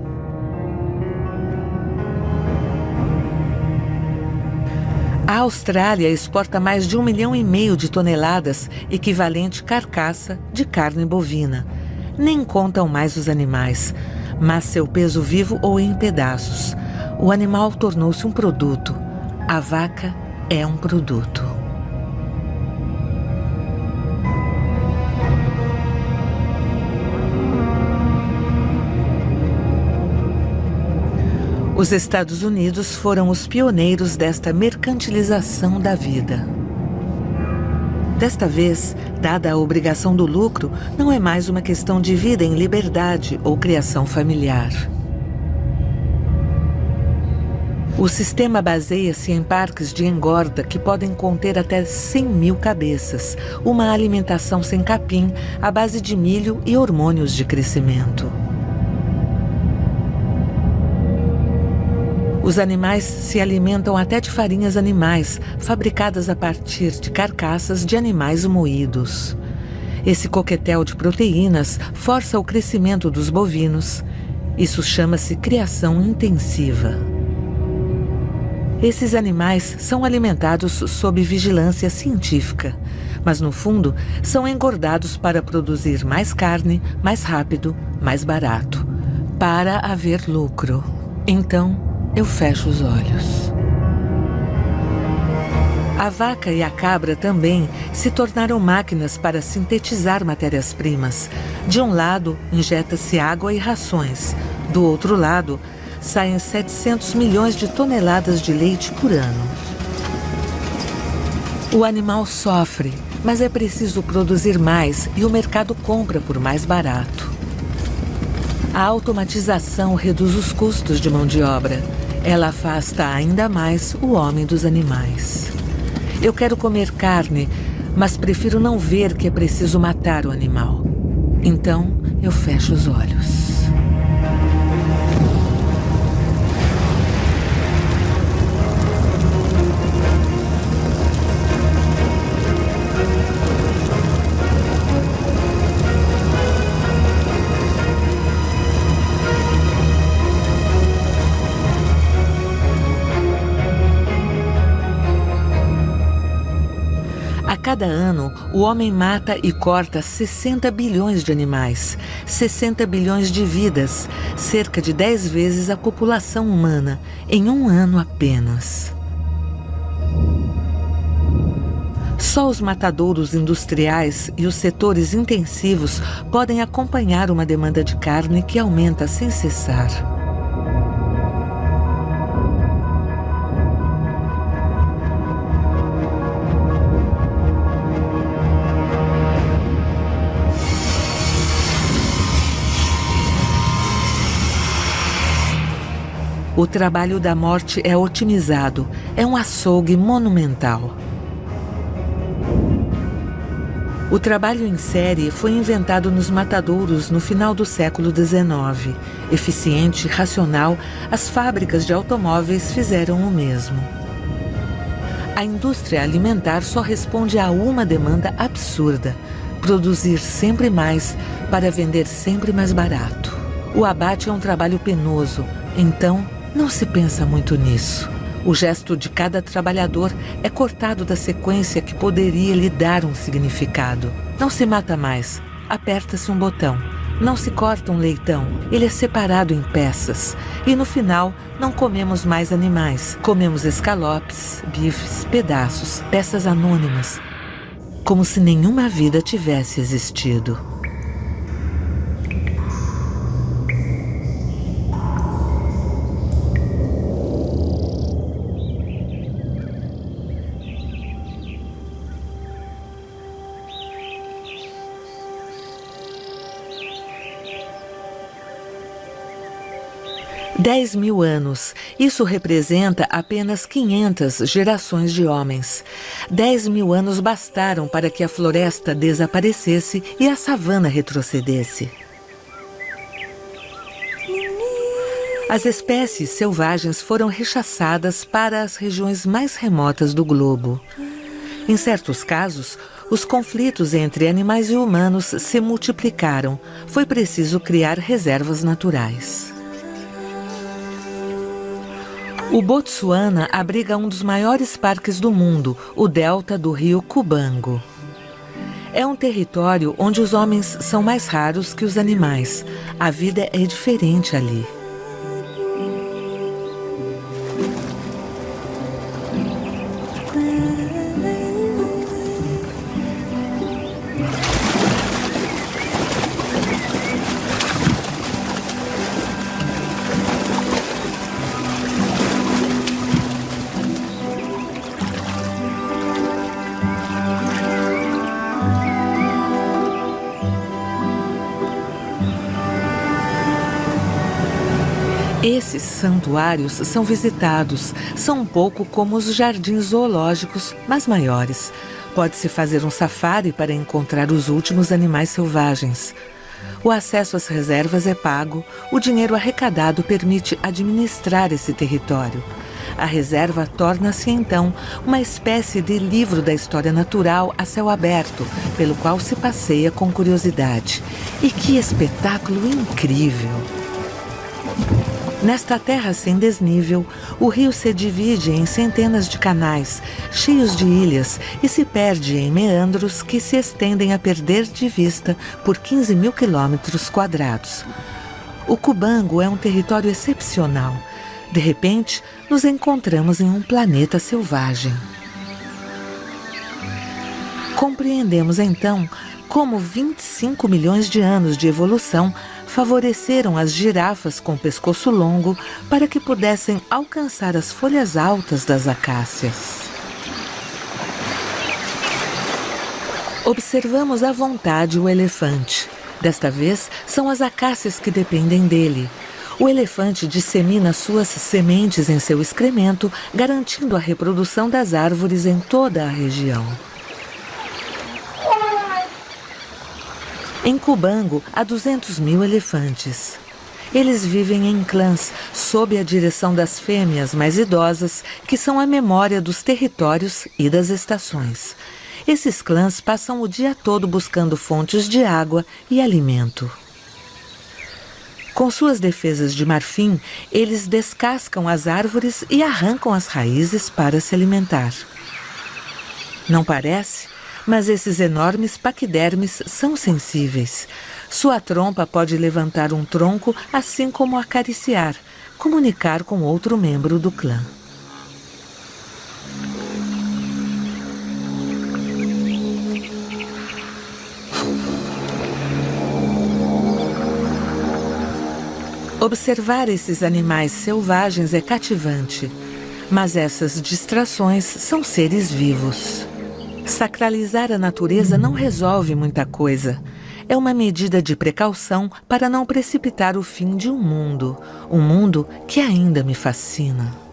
A Austrália exporta mais de 1,5 milhão de toneladas, equivalente carcaça de carne bovina. Nem contam mais os animais, mas seu peso vivo ou em pedaços. O animal tornou-se um produto. A vaca é um produto. Os Estados Unidos foram os pioneiros desta mercantilização da vida. Desta vez, dada a obrigação do lucro, não é mais uma questão de vida em liberdade ou criação familiar. O sistema baseia-se em parques de engorda que podem conter até 100.000 cabeças, uma alimentação sem capim, à base de milho e hormônios de crescimento. Os animais se alimentam até de farinhas animais, fabricadas a partir de carcaças de animais moídos. Esse coquetel de proteínas força o crescimento dos bovinos. Isso chama-se criação intensiva. Esses animais são alimentados sob vigilância científica, mas no fundo são engordados para produzir mais carne, mais rápido, mais barato, para haver lucro. Então, eu fecho os olhos. A vaca e a cabra também se tornaram máquinas para sintetizar matérias-primas. De um lado, injeta-se água e rações. Do outro lado, saem 700 milhões de toneladas de leite por ano. O animal sofre, mas é preciso produzir mais e o mercado compra por mais barato. A automatização reduz os custos de mão de obra. Ela afasta ainda mais o homem dos animais. Eu quero comer carne, mas prefiro não ver que é preciso matar o animal. Então, eu fecho os olhos. Cada ano, o homem mata e corta 60 bilhões de animais, 60 bilhões de vidas, cerca de 10 vezes a população humana, em um ano apenas. Só os matadouros industriais e os setores intensivos podem acompanhar uma demanda de carne que aumenta sem cessar. O trabalho da morte é otimizado, é um açougue monumental. O trabalho em série foi inventado nos matadouros no final do século XIX. Eficiente, racional, as fábricas de automóveis fizeram o mesmo. A indústria alimentar só responde a uma demanda absurda: produzir sempre mais para vender sempre mais barato. O abate é um trabalho penoso, então não se pensa muito nisso. O gesto de cada trabalhador é cortado da sequência que poderia lhe dar um significado. Não se mata mais, aperta-se um botão. Não se corta um leitão, ele é separado em peças. E no final, não comemos mais animais. Comemos escalopes, bifes, pedaços, peças anônimas. Como se nenhuma vida tivesse existido. Dez mil anos. Isso representa apenas 500 gerações de homens. 10 mil anos bastaram para que a floresta desaparecesse e a savana retrocedesse. As espécies selvagens foram rechaçadas para as regiões mais remotas do globo. Em certos casos, os conflitos entre animais e humanos se multiplicaram. Foi preciso criar reservas naturais. O Botsuana abriga um dos maiores parques do mundo, o delta do rio Cubango. É um território onde os homens são mais raros que os animais. A vida é diferente ali. Esses santuários são visitados, são um pouco como os jardins zoológicos, mas maiores. Pode-se fazer um safari para encontrar os últimos animais selvagens. O acesso às reservas é pago, o dinheiro arrecadado permite administrar esse território. A reserva torna-se, então, uma espécie de livro da história natural a céu aberto, pelo qual se passeia com curiosidade. E que espetáculo incrível! Nesta terra sem desnível, o rio se divide em centenas de canais, cheios de ilhas, e se perde em meandros que se estendem a perder de vista por 15 mil quilômetros quadrados. O Cubango é um território excepcional. De repente, nos encontramos em um planeta selvagem. Compreendemos então como 25 milhões de anos de evolução favoreceram as girafas com pescoço longo para que pudessem alcançar as folhas altas das acácias. Observamos à vontade o elefante. Desta vez, são as acácias que dependem dele. O elefante dissemina suas sementes em seu excremento, garantindo a reprodução das árvores em toda a região. Em Cubango, há 200 mil elefantes. Eles vivem em clãs, sob a direção das fêmeas mais idosas, que são a memória dos territórios e das estações. Esses clãs passam o dia todo buscando fontes de água e alimento. Com suas defesas de marfim, eles descascam as árvores e arrancam as raízes para se alimentar. Não parece? Mas esses enormes paquidermes são sensíveis. Sua trompa pode levantar um tronco, assim como acariciar, comunicar com outro membro do clã. Observar esses animais selvagens é cativante, mas essas distrações são seres vivos. Sacralizar a natureza não resolve muita coisa. É uma medida de precaução para não precipitar o fim de um mundo que ainda me fascina.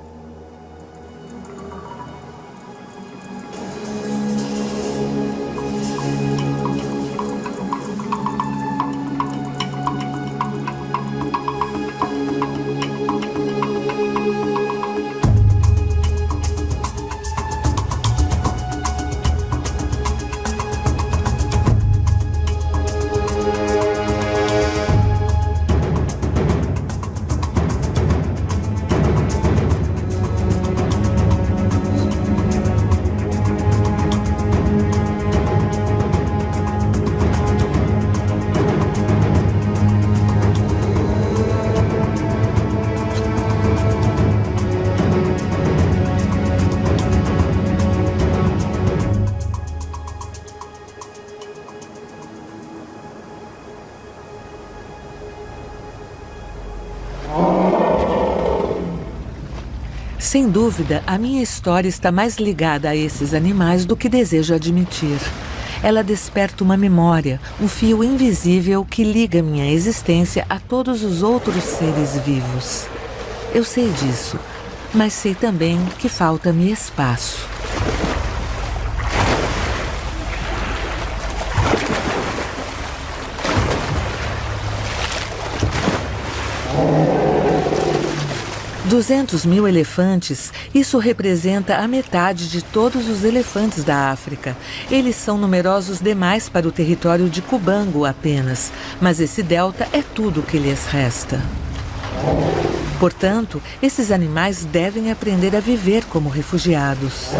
Sem dúvida, a minha história está mais ligada a esses animais do que desejo admitir. Ela desperta uma memória, um fio invisível que liga minha existência a todos os outros seres vivos. Eu sei disso, mas sei também que falta-me espaço. $200.000 elefantes, isso representa a metade de todos os elefantes da África. Eles são numerosos demais para o território de Cubango apenas, mas esse delta é tudo o que lhes resta. Portanto, esses animais devem aprender a viver como refugiados.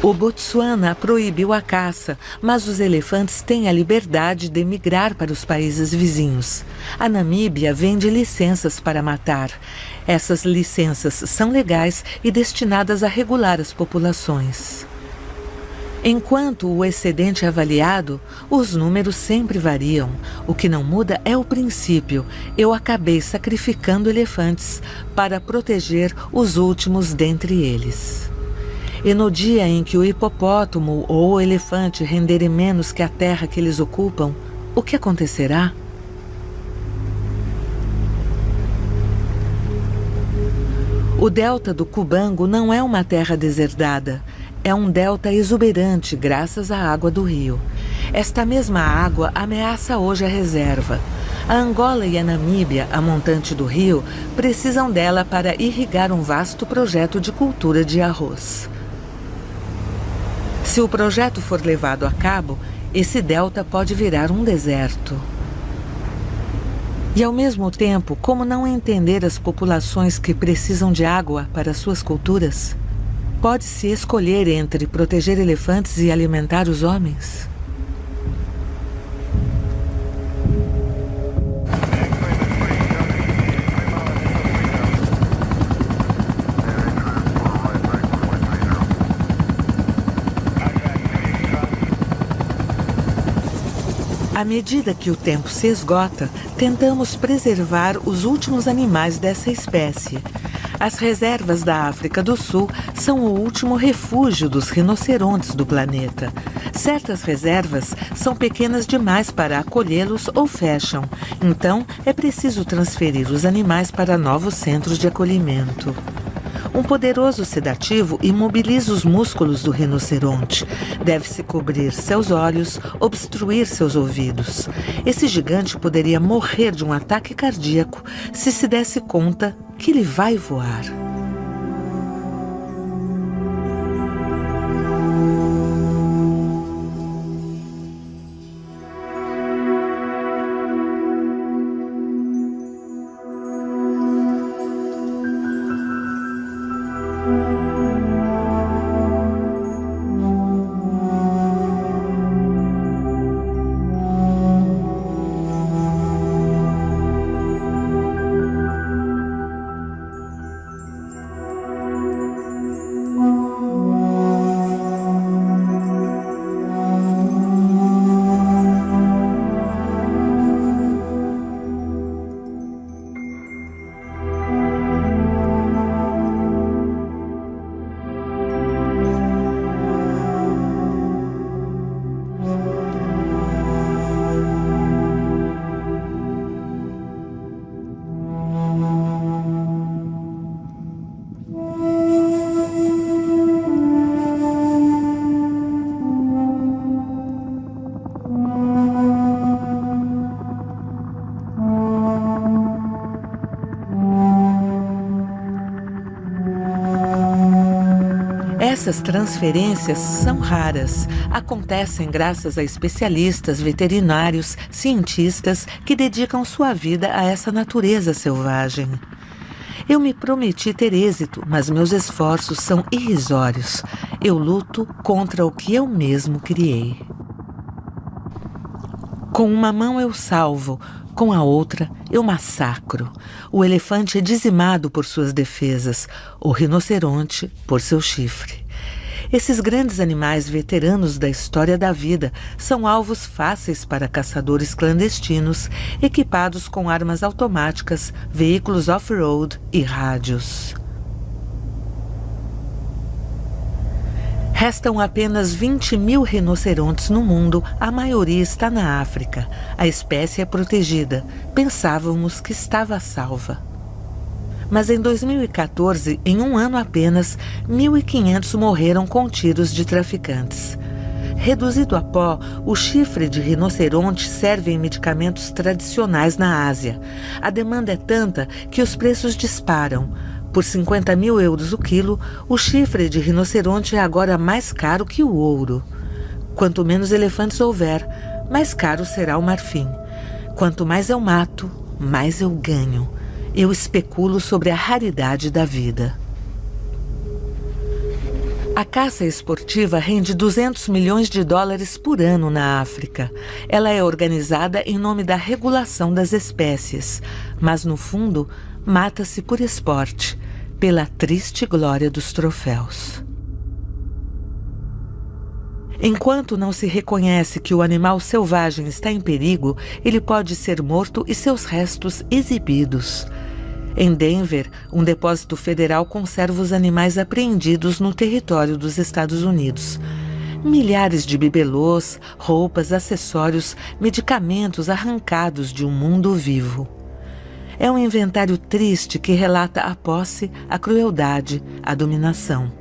O Botsuana proibiu a caça, mas os elefantes têm a liberdade de migrar para os países vizinhos. A Namíbia vende licenças para matar. Essas licenças são legais e destinadas a regular as populações. Enquanto o excedente é avaliado, os números sempre variam. O que não muda é o princípio. Eu acabei sacrificando elefantes para proteger os últimos dentre eles. E no dia em que o hipopótamo ou o elefante renderem menos que a terra que eles ocupam, o que acontecerá? O delta do Cubango não é uma terra deserdada. É um delta exuberante graças à água do rio. Esta mesma água ameaça hoje a reserva. A Angola e a Namíbia, a montante do rio, precisam dela para irrigar um vasto projeto de cultura de arroz. Se o projeto for levado a cabo, esse delta pode virar um deserto. E ao mesmo tempo, como não entender as populações que precisam de água para suas culturas? Pode-se escolher entre proteger elefantes e alimentar os homens? À medida que o tempo se esgota, tentamos preservar os últimos animais dessa espécie. As reservas da África do Sul são o último refúgio dos rinocerontes do planeta. Certas reservas são pequenas demais para acolhê-los ou fecham, então é preciso transferir os animais para novos centros de acolhimento. Um poderoso sedativo imobiliza os músculos do rinoceronte. Deve-se cobrir seus olhos, obstruir seus ouvidos. Esse gigante poderia morrer de um ataque cardíaco se desse conta que ele vai voar. Essas transferências são raras. Acontecem graças a especialistas, veterinários, cientistas que dedicam sua vida a essa natureza selvagem. Eu me prometi ter êxito, mas meus esforços são irrisórios. Eu luto contra o que eu mesmo criei. Com uma mão eu salvo, com a outra eu massacro. O elefante é dizimado por suas defesas, o rinoceronte por seu chifre. Esses grandes animais veteranos da história da vida são alvos fáceis para caçadores clandestinos, equipados com armas automáticas, veículos off-road e rádios. Restam apenas 20.000 rinocerontes no mundo, a maioria está na África. A espécie é protegida. Pensávamos que estava salva. Mas em 2014, em um ano apenas, 1.500 morreram com tiros de traficantes. Reduzido a pó, o chifre de rinoceronte serve em medicamentos tradicionais na Ásia. A demanda é tanta que os preços disparam. Por 50.000 euros o quilo, o chifre de rinoceronte é agora mais caro que o ouro. Quanto menos elefantes houver, mais caro será o marfim. Quanto mais eu mato, mais eu ganho. Eu especulo sobre a raridade da vida. A caça esportiva rende 200 milhões de dólares por ano na África. Ela é organizada em nome da regulação das espécies, mas no fundo mata-se por esporte, pela triste glória dos troféus. Enquanto não se reconhece que o animal selvagem está em perigo, ele pode ser morto e seus restos exibidos. Em Denver, um depósito federal conserva os animais apreendidos no território dos Estados Unidos. Milhares de bibelôs, roupas, acessórios, medicamentos arrancados de um mundo vivo. É um inventário triste que relata a posse, a crueldade, a dominação.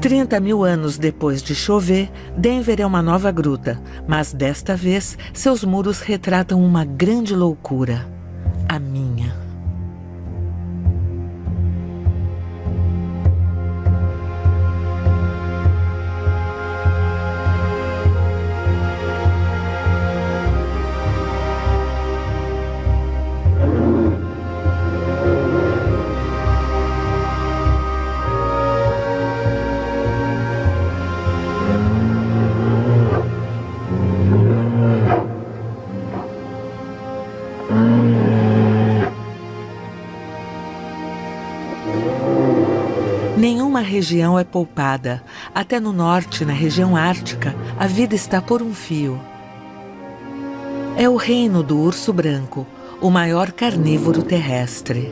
30.000 anos depois de chover, Denver é uma nova gruta, mas desta vez seus muros retratam uma grande loucura. A minha. Nenhuma região é poupada. Até no norte, na região ártica, a vida está por um fio. É o reino do urso branco, o maior carnívoro terrestre.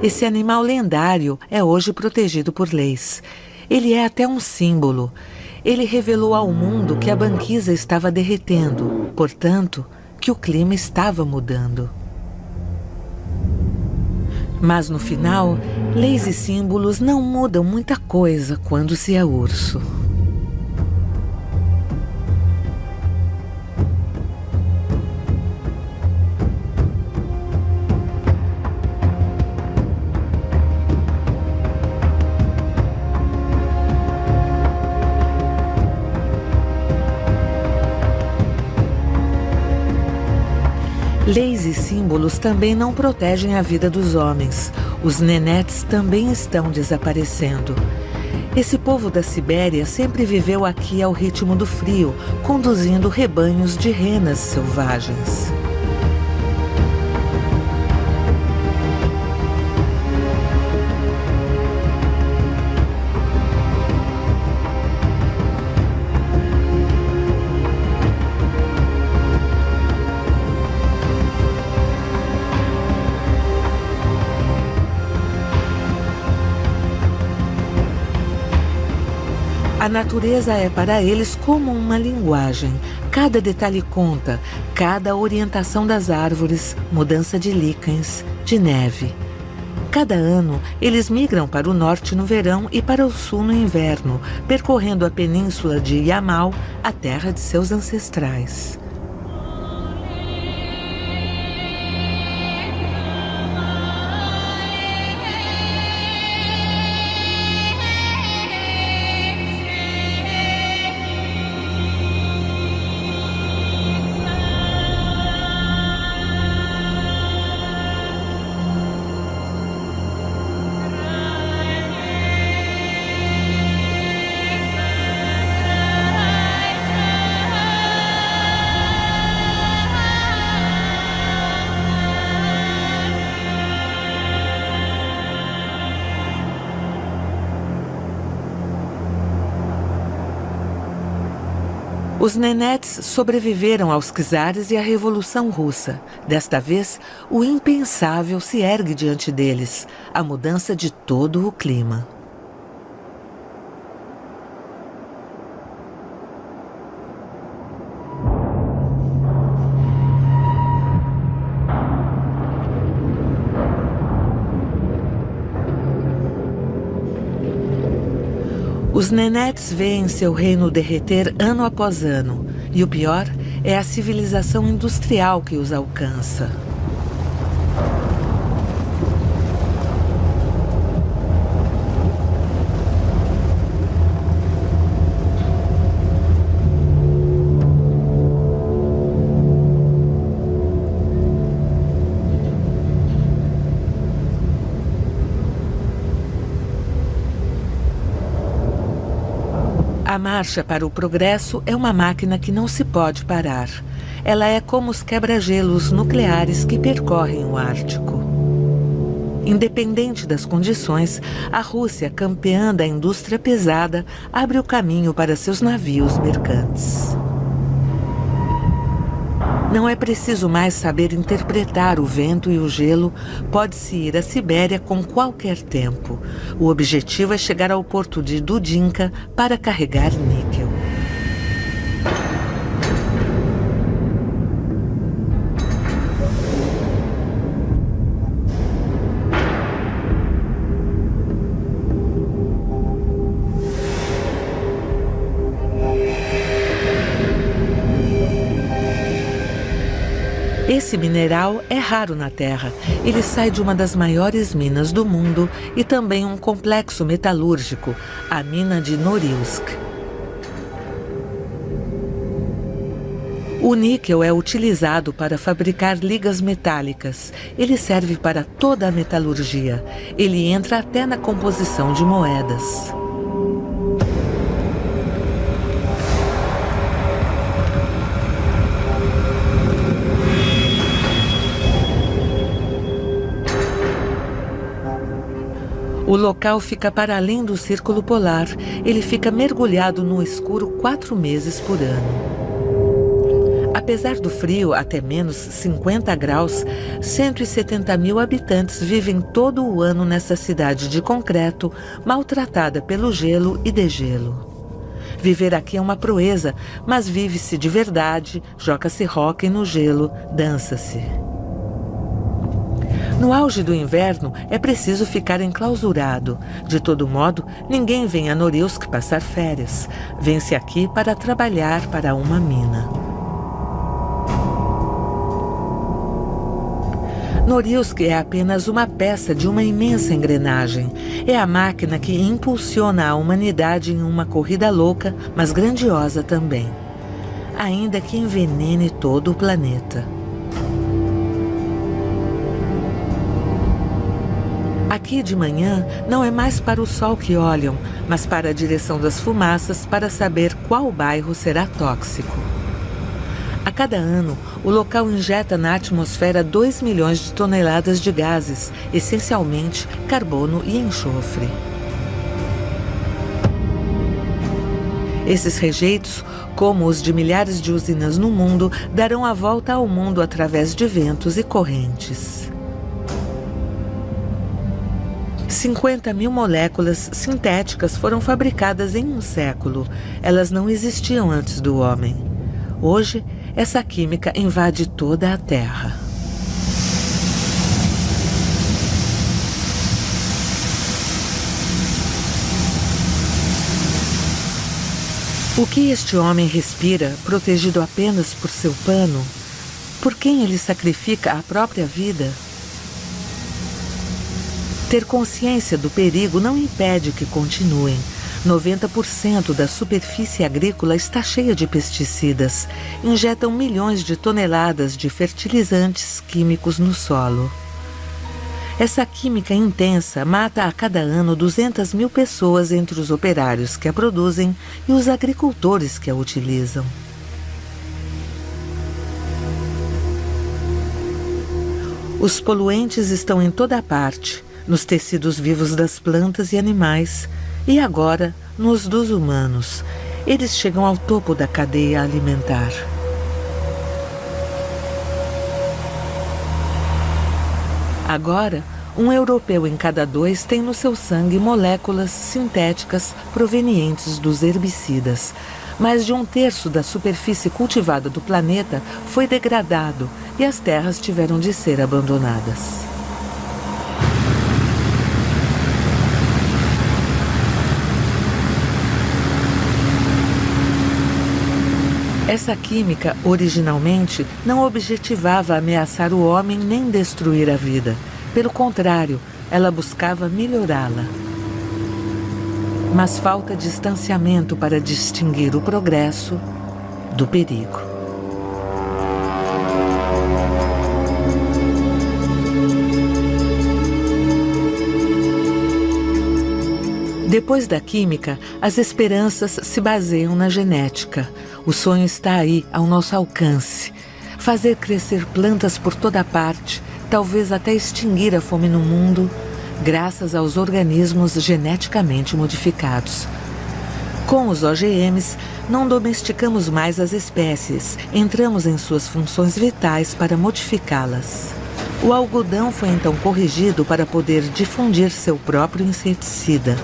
Esse animal lendário é hoje protegido por leis. Ele é até um símbolo. Ele revelou ao mundo que a banquisa estava derretendo, portanto, que o clima estava mudando. Mas no final, leis e símbolos não mudam muita coisa quando se é urso. Leis e símbolos também não protegem a vida dos homens. Os nenetes também estão desaparecendo. Esse povo da Sibéria sempre viveu aqui ao ritmo do frio, conduzindo rebanhos de renas selvagens. A natureza é para eles como uma linguagem. Cada detalhe conta, cada orientação das árvores, mudança de líquens, de neve. Cada ano, eles migram para o norte no verão e para o sul no inverno, percorrendo a península de Yamal, a terra de seus ancestrais. Os Nenetes sobreviveram aos czares e à Revolução Russa. Desta vez, o impensável se ergue diante deles, a mudança de todo o clima. Os Nenetes veem seu reino derreter ano após ano, e o pior é a civilização industrial que os alcança. A marcha para o progresso é uma máquina que não se pode parar. Ela é como os quebra-gelos nucleares que percorrem o Ártico. Independente das condições, a Rússia, campeã da indústria pesada, abre o caminho para seus navios mercantes. Não é preciso mais saber interpretar o vento e o gelo, pode-se ir à Sibéria com qualquer tempo. O objetivo é chegar ao porto de Dudinka para carregar níquel. Esse mineral é raro na Terra. Ele sai de uma das maiores minas do mundo e também um complexo metalúrgico, a mina de Norilsk. O níquel é utilizado para fabricar ligas metálicas. Ele serve para toda a metalurgia. Ele entra até na composição de moedas. O local fica para além do círculo polar. Ele fica mergulhado no escuro 4 meses por ano. Apesar do frio, até menos 50 graus, 170 mil habitantes vivem todo o ano nessa cidade de concreto, maltratada pelo gelo e degelo. Viver aqui é uma proeza, mas vive-se de verdade, joga-se hóquei no gelo, dança-se. No auge do inverno, é preciso ficar enclausurado. De todo modo, ninguém vem a Norilsk passar férias. Vem-se aqui para trabalhar para uma mina. Norilsk é apenas uma peça de uma imensa engrenagem. É a máquina que impulsiona a humanidade em uma corrida louca, mas grandiosa também. Ainda que envenene todo o planeta. Aqui de manhã não é mais para o sol que olham, mas para a direção das fumaças para saber qual bairro será tóxico. A cada ano, o local injeta na atmosfera 2 milhões de toneladas de gases, essencialmente carbono e enxofre. Esses rejeitos, como os de milhares de usinas no mundo, darão a volta ao mundo através de ventos e correntes. 50 mil moléculas sintéticas foram fabricadas em um século. Elas não existiam antes do homem. Hoje, essa química invade toda a Terra. O que este homem respira, protegido apenas por seu pano? Por quem ele sacrifica a própria vida? Ter consciência do perigo não impede que continuem. 90% da superfície agrícola está cheia de pesticidas. Injetam milhões de toneladas de fertilizantes químicos no solo. Essa química intensa mata a cada ano 200 mil pessoas entre os operários que a produzem e os agricultores que a utilizam. Os poluentes estão em toda parte. Nos tecidos vivos das plantas e animais, e agora nos dos humanos. Eles chegam ao topo da cadeia alimentar. Agora, um europeu em cada 2 tem no seu sangue moléculas sintéticas provenientes dos herbicidas. Mais de 1/3 da superfície cultivada do planeta foi degradado e as terras tiveram de ser abandonadas. Essa química, originalmente, não objetivava ameaçar o homem nem destruir a vida. Pelo contrário, ela buscava melhorá-la. Mas falta distanciamento para distinguir o progresso do perigo. Depois da química, as esperanças se baseiam na genética. O sonho está aí, ao nosso alcance. Fazer crescer plantas por toda parte, talvez até extinguir a fome no mundo, graças aos organismos geneticamente modificados. Com os OGMs, não domesticamos mais as espécies, entramos em suas funções vitais para modificá-las. O algodão foi então corrigido para poder difundir seu próprio inseticida.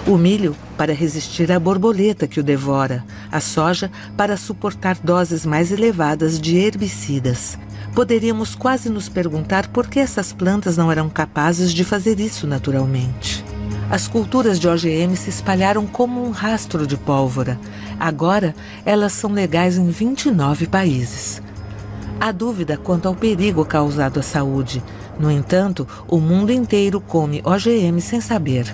O milho para resistir à borboleta que o devora, a soja para suportar doses mais elevadas de herbicidas. Poderíamos quase nos perguntar por que essas plantas não eram capazes de fazer isso naturalmente. As culturas de OGM se espalharam como um rastro de pólvora. Agora, elas são legais em 29 países. Há dúvida quanto ao perigo causado à saúde. No entanto, o mundo inteiro come OGM sem saber.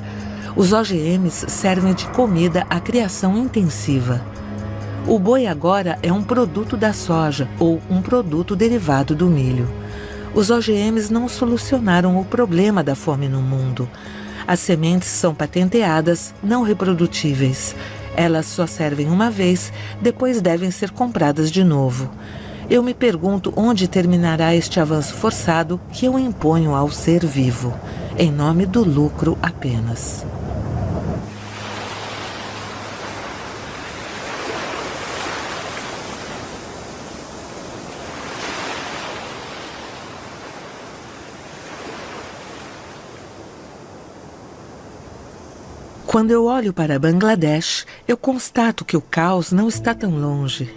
Os OGMs servem de comida à criação intensiva. O boi agora é um produto da soja ou um produto derivado do milho. Os OGMs não solucionaram o problema da fome no mundo. As sementes são patenteadas, não reprodutíveis. Elas só servem uma vez, depois devem ser compradas de novo. Eu me pergunto onde terminará este avanço forçado que eu imponho ao ser vivo, em nome do lucro apenas. Quando eu olho para Bangladesh, eu constato que o caos não está tão longe.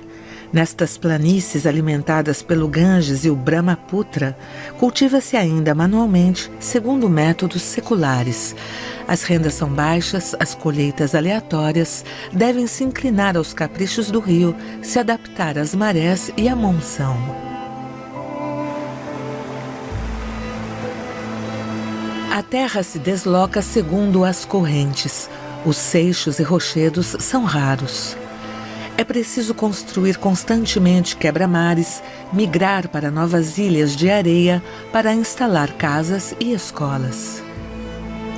Nestas planícies alimentadas pelo Ganges e o Brahmaputra, cultiva-se ainda manualmente, segundo métodos seculares. As rendas são baixas, as colheitas aleatórias, devem se inclinar aos caprichos do rio, se adaptar às marés e à monção. A terra se desloca segundo as correntes. Os seixos e rochedos são raros. É preciso construir constantemente quebra-mares, migrar para novas ilhas de areia para instalar casas e escolas.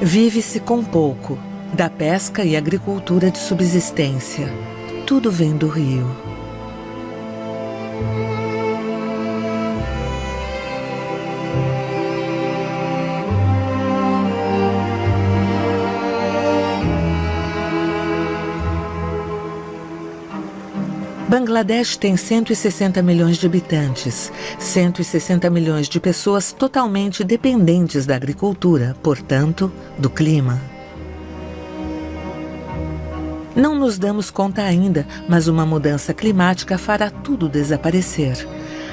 Vive-se com pouco, da pesca e agricultura de subsistência. Tudo vem do rio. Bangladesh tem 160 milhões de habitantes, 160 milhões de pessoas totalmente dependentes da agricultura, portanto, do clima. Não nos damos conta ainda, mas uma mudança climática fará tudo desaparecer.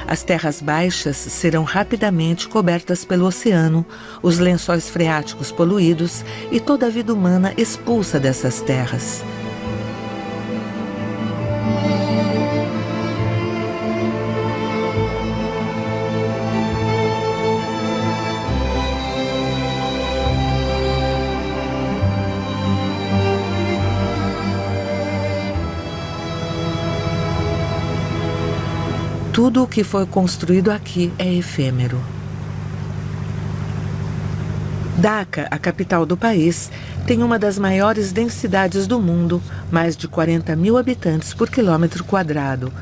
As terras baixas serão rapidamente cobertas pelo oceano, os lençóis freáticos poluídos e toda a vida humana expulsa dessas terras. Tudo o que foi construído aqui é efêmero. Dhaka, a capital do país, tem uma das maiores densidades do mundo, mais de 40 mil habitantes por quilômetro quadrado.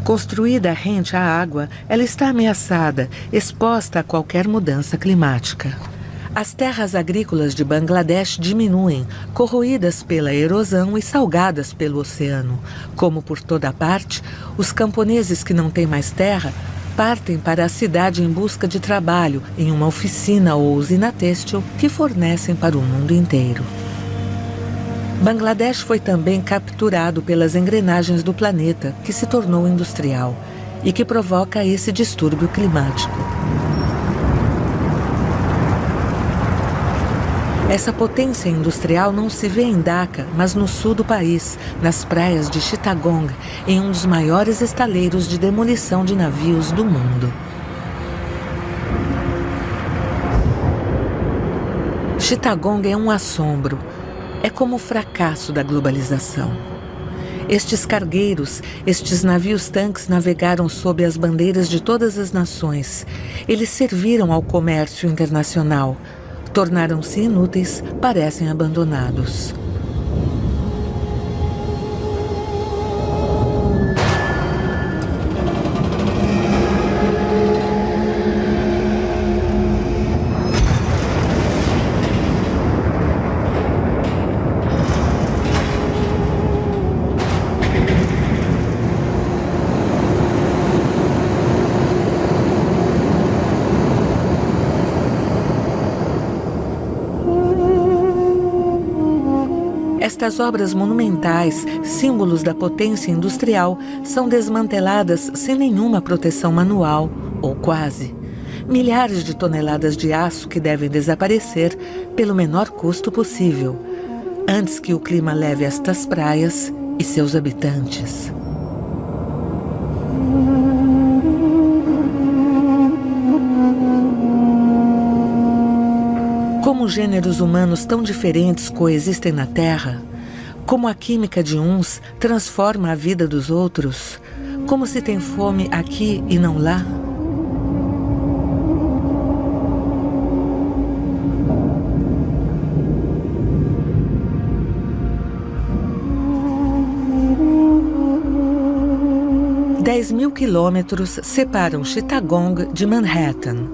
Construída rente à água, ela está ameaçada, exposta a qualquer mudança climática. As terras agrícolas de Bangladesh diminuem, corroídas pela erosão e salgadas pelo oceano. Como por toda parte, os camponeses que não têm mais terra partem para a cidade em busca de trabalho em uma oficina ou usina têxtil que fornecem para o mundo inteiro. Bangladesh foi também capturado pelas engrenagens do planeta, que se tornou industrial e que provoca esse distúrbio climático. Essa potência industrial não se vê em Dhaka, mas no sul do país, nas praias de Chittagong, em um dos maiores estaleiros de demolição de navios do mundo. Chittagong é um assombro. É como o fracasso da globalização. Estes cargueiros, estes navios-tanques navegaram sob as bandeiras de todas as nações. Eles serviram ao comércio internacional. Tornaram-se inúteis, parecem abandonados. Estas obras monumentais, símbolos da potência industrial, são desmanteladas sem nenhuma proteção manual, ou quase. Milhares de toneladas de aço que devem desaparecer pelo menor custo possível, antes que o clima leve estas praias e seus habitantes. Como gêneros humanos tão diferentes coexistem na Terra, como a química de uns transforma a vida dos outros, como se tem fome aqui e não lá. $10.000 quilômetros separam Chittagong de Manhattan,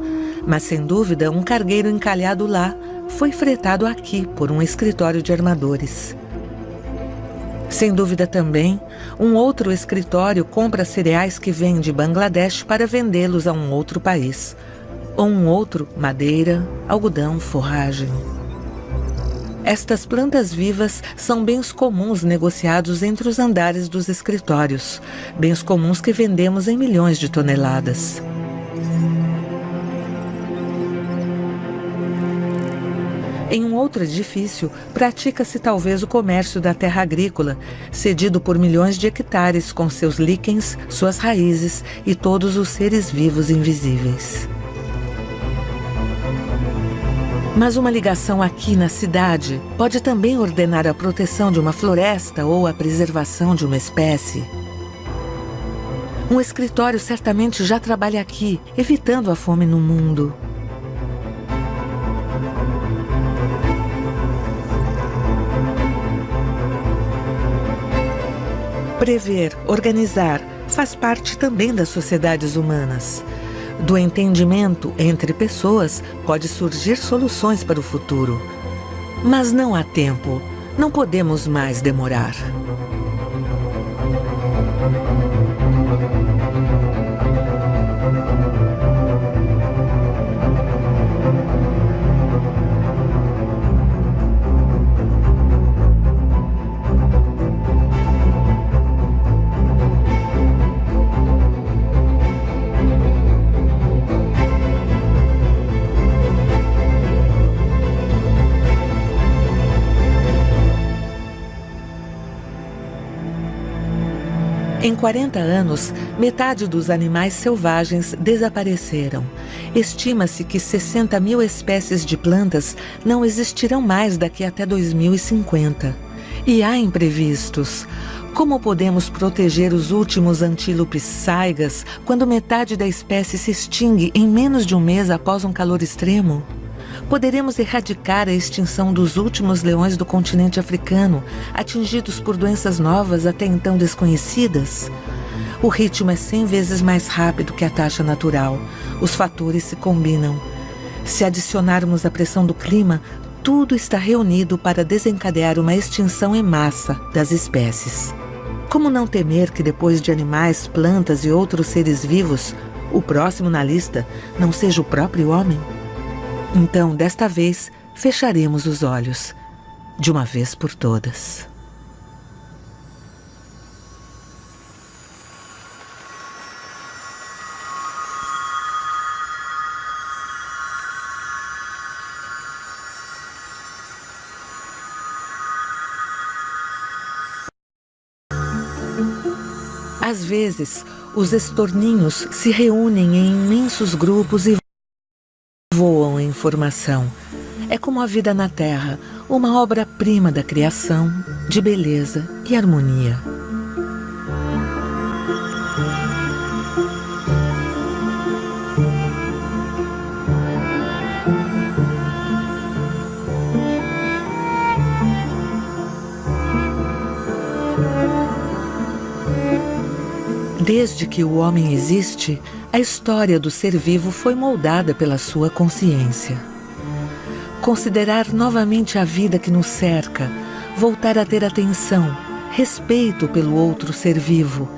mas sem dúvida um cargueiro encalhado lá foi fretado aqui por um escritório de armadores. Sem dúvida também, um outro escritório compra cereais que vêm de Bangladesh para vendê-los a um outro país. Ou um outro, madeira, algodão, forragem. Estas plantas vivas são bens comuns negociados entre os andares dos escritórios, bens comuns que vendemos em milhões de toneladas. Em um outro edifício, pratica-se talvez o comércio da terra agrícola, cedido por milhões de hectares com seus líquens, suas raízes e todos os seres vivos invisíveis. Mas uma ligação aqui na cidade pode também ordenar a proteção de uma floresta ou a preservação de uma espécie. Um escritório certamente já trabalha aqui, evitando a fome no mundo. Prever, organizar, faz parte também das sociedades humanas. Do entendimento entre pessoas pode surgir soluções para o futuro. Mas não há tempo, não podemos mais demorar. Em 40 anos, metade dos animais selvagens desapareceram. Estima-se que 60.000 espécies de plantas não existirão mais daqui até 2050. E há imprevistos. Como podemos proteger os últimos antílopes saigas quando metade da espécie se extingue em menos de um mês após um calor extremo? Poderemos erradicar a extinção dos últimos leões do continente africano, atingidos por doenças novas até então desconhecidas? O ritmo é 100 vezes mais rápido que a taxa natural. Os fatores se combinam. Se adicionarmos a pressão do clima, tudo está reunido para desencadear uma extinção em massa das espécies. Como não temer que depois de animais, plantas e outros seres vivos, o próximo na lista não seja o próprio homem? Então, desta vez, fecharemos os olhos, de uma vez por todas. Às vezes, os estorninhos se reúnem em imensos grupos e voam em formação. É como a vida na Terra, uma obra-prima da criação, de beleza e harmonia. Desde que o homem existe, a história do ser vivo foi moldada pela sua consciência. Considerar novamente a vida que nos cerca, voltar a ter atenção, respeito pelo outro ser vivo,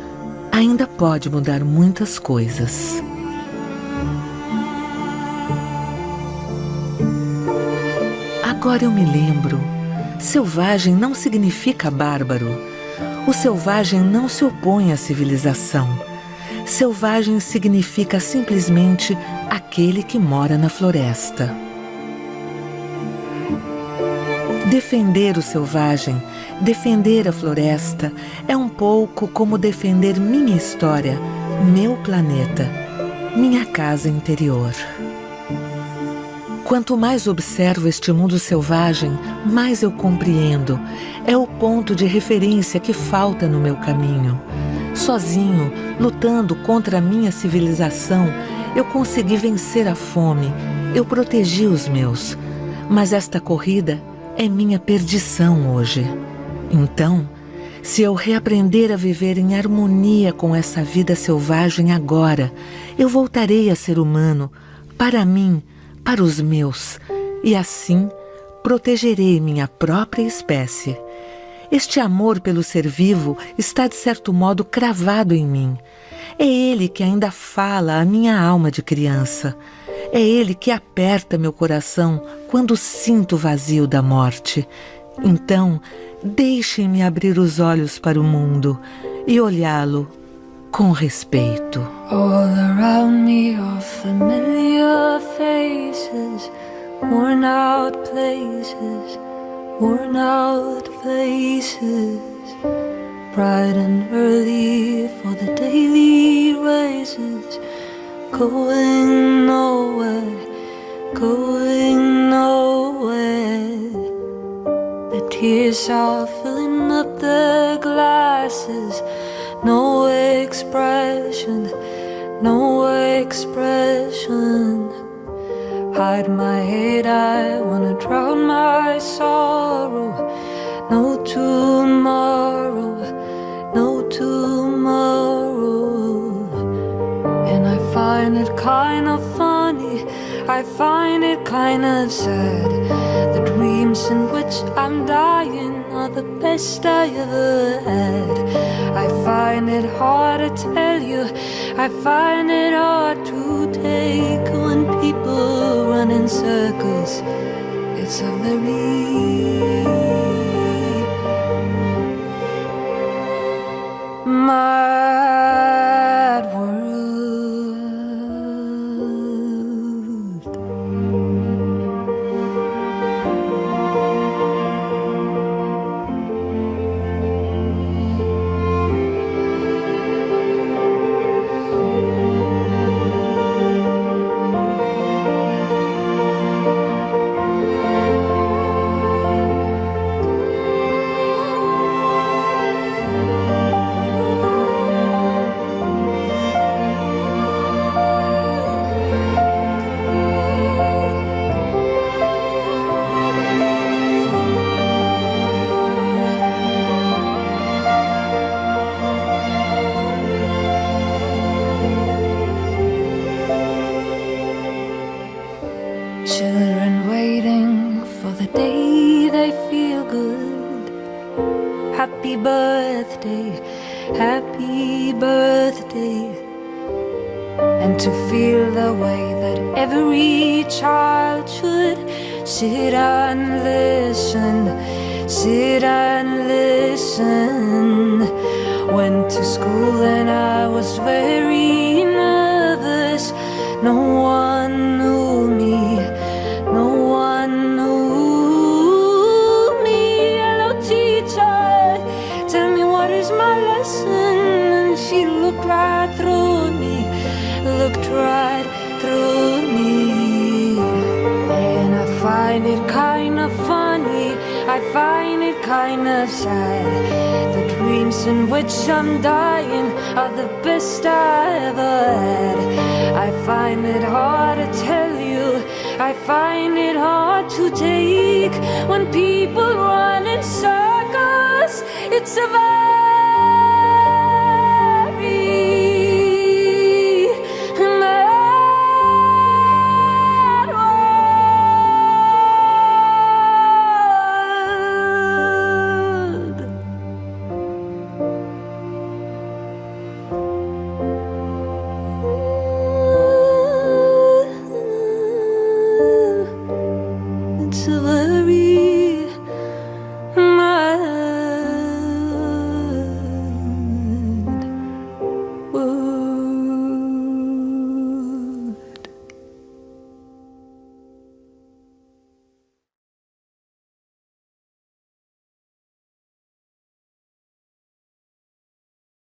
ainda pode mudar muitas coisas. Agora eu me lembro, selvagem não significa bárbaro. O selvagem não se opõe à civilização. Selvagem significa simplesmente aquele que mora na floresta. Defender o selvagem, defender a floresta, é um pouco como defender minha história, meu planeta, minha casa interior. Quanto mais observo este mundo selvagem, mais eu compreendo. É o ponto de referência que falta no meu caminho. Sozinho, lutando contra a minha civilização, eu consegui vencer a fome. Eu protegi os meus. Mas esta corrida é minha perdição hoje. Então, se eu reaprender a viver em harmonia com essa vida selvagem agora, eu voltarei a ser humano, para mim, para os meus, e assim protegerei minha própria espécie. Este amor pelo ser vivo está de certo modo cravado em mim. É ele que ainda fala a minha alma de criança. É ele que aperta meu coração quando sinto o vazio da morte. Então, deixem-me abrir os olhos para o mundo e olhá-lo com respeito. All around me are familiar faces, worn out places, worn out faces, bright and early for the daily races, going nowhere, going nowhere. The tears are filling up their glasses. No expression, no expression. Hide my head, I wanna drown my sorrow. No tomorrow, no tomorrow. And I find it kind of funny, I find it kind of sad. The dreams in which I'm dying are the best I ever had. I find it hard to tell you, I find it hard to take when people run in circles. It's a very mad world. happy birthday, happy birthday. And to feel the way that every child should sit and listen, sit and listen. Went to school and I was very nervous. No one knew me, no one knew me. Hello teacher, tell me what is my lesson. And she looked right through me, looked right through me. And I find it kind of funny, I find it kind of sad. The dreams in which I'm dying are the best I ever had. I find it hard to tell you, I find it hard to take. When people run in circles, it's a very it's a very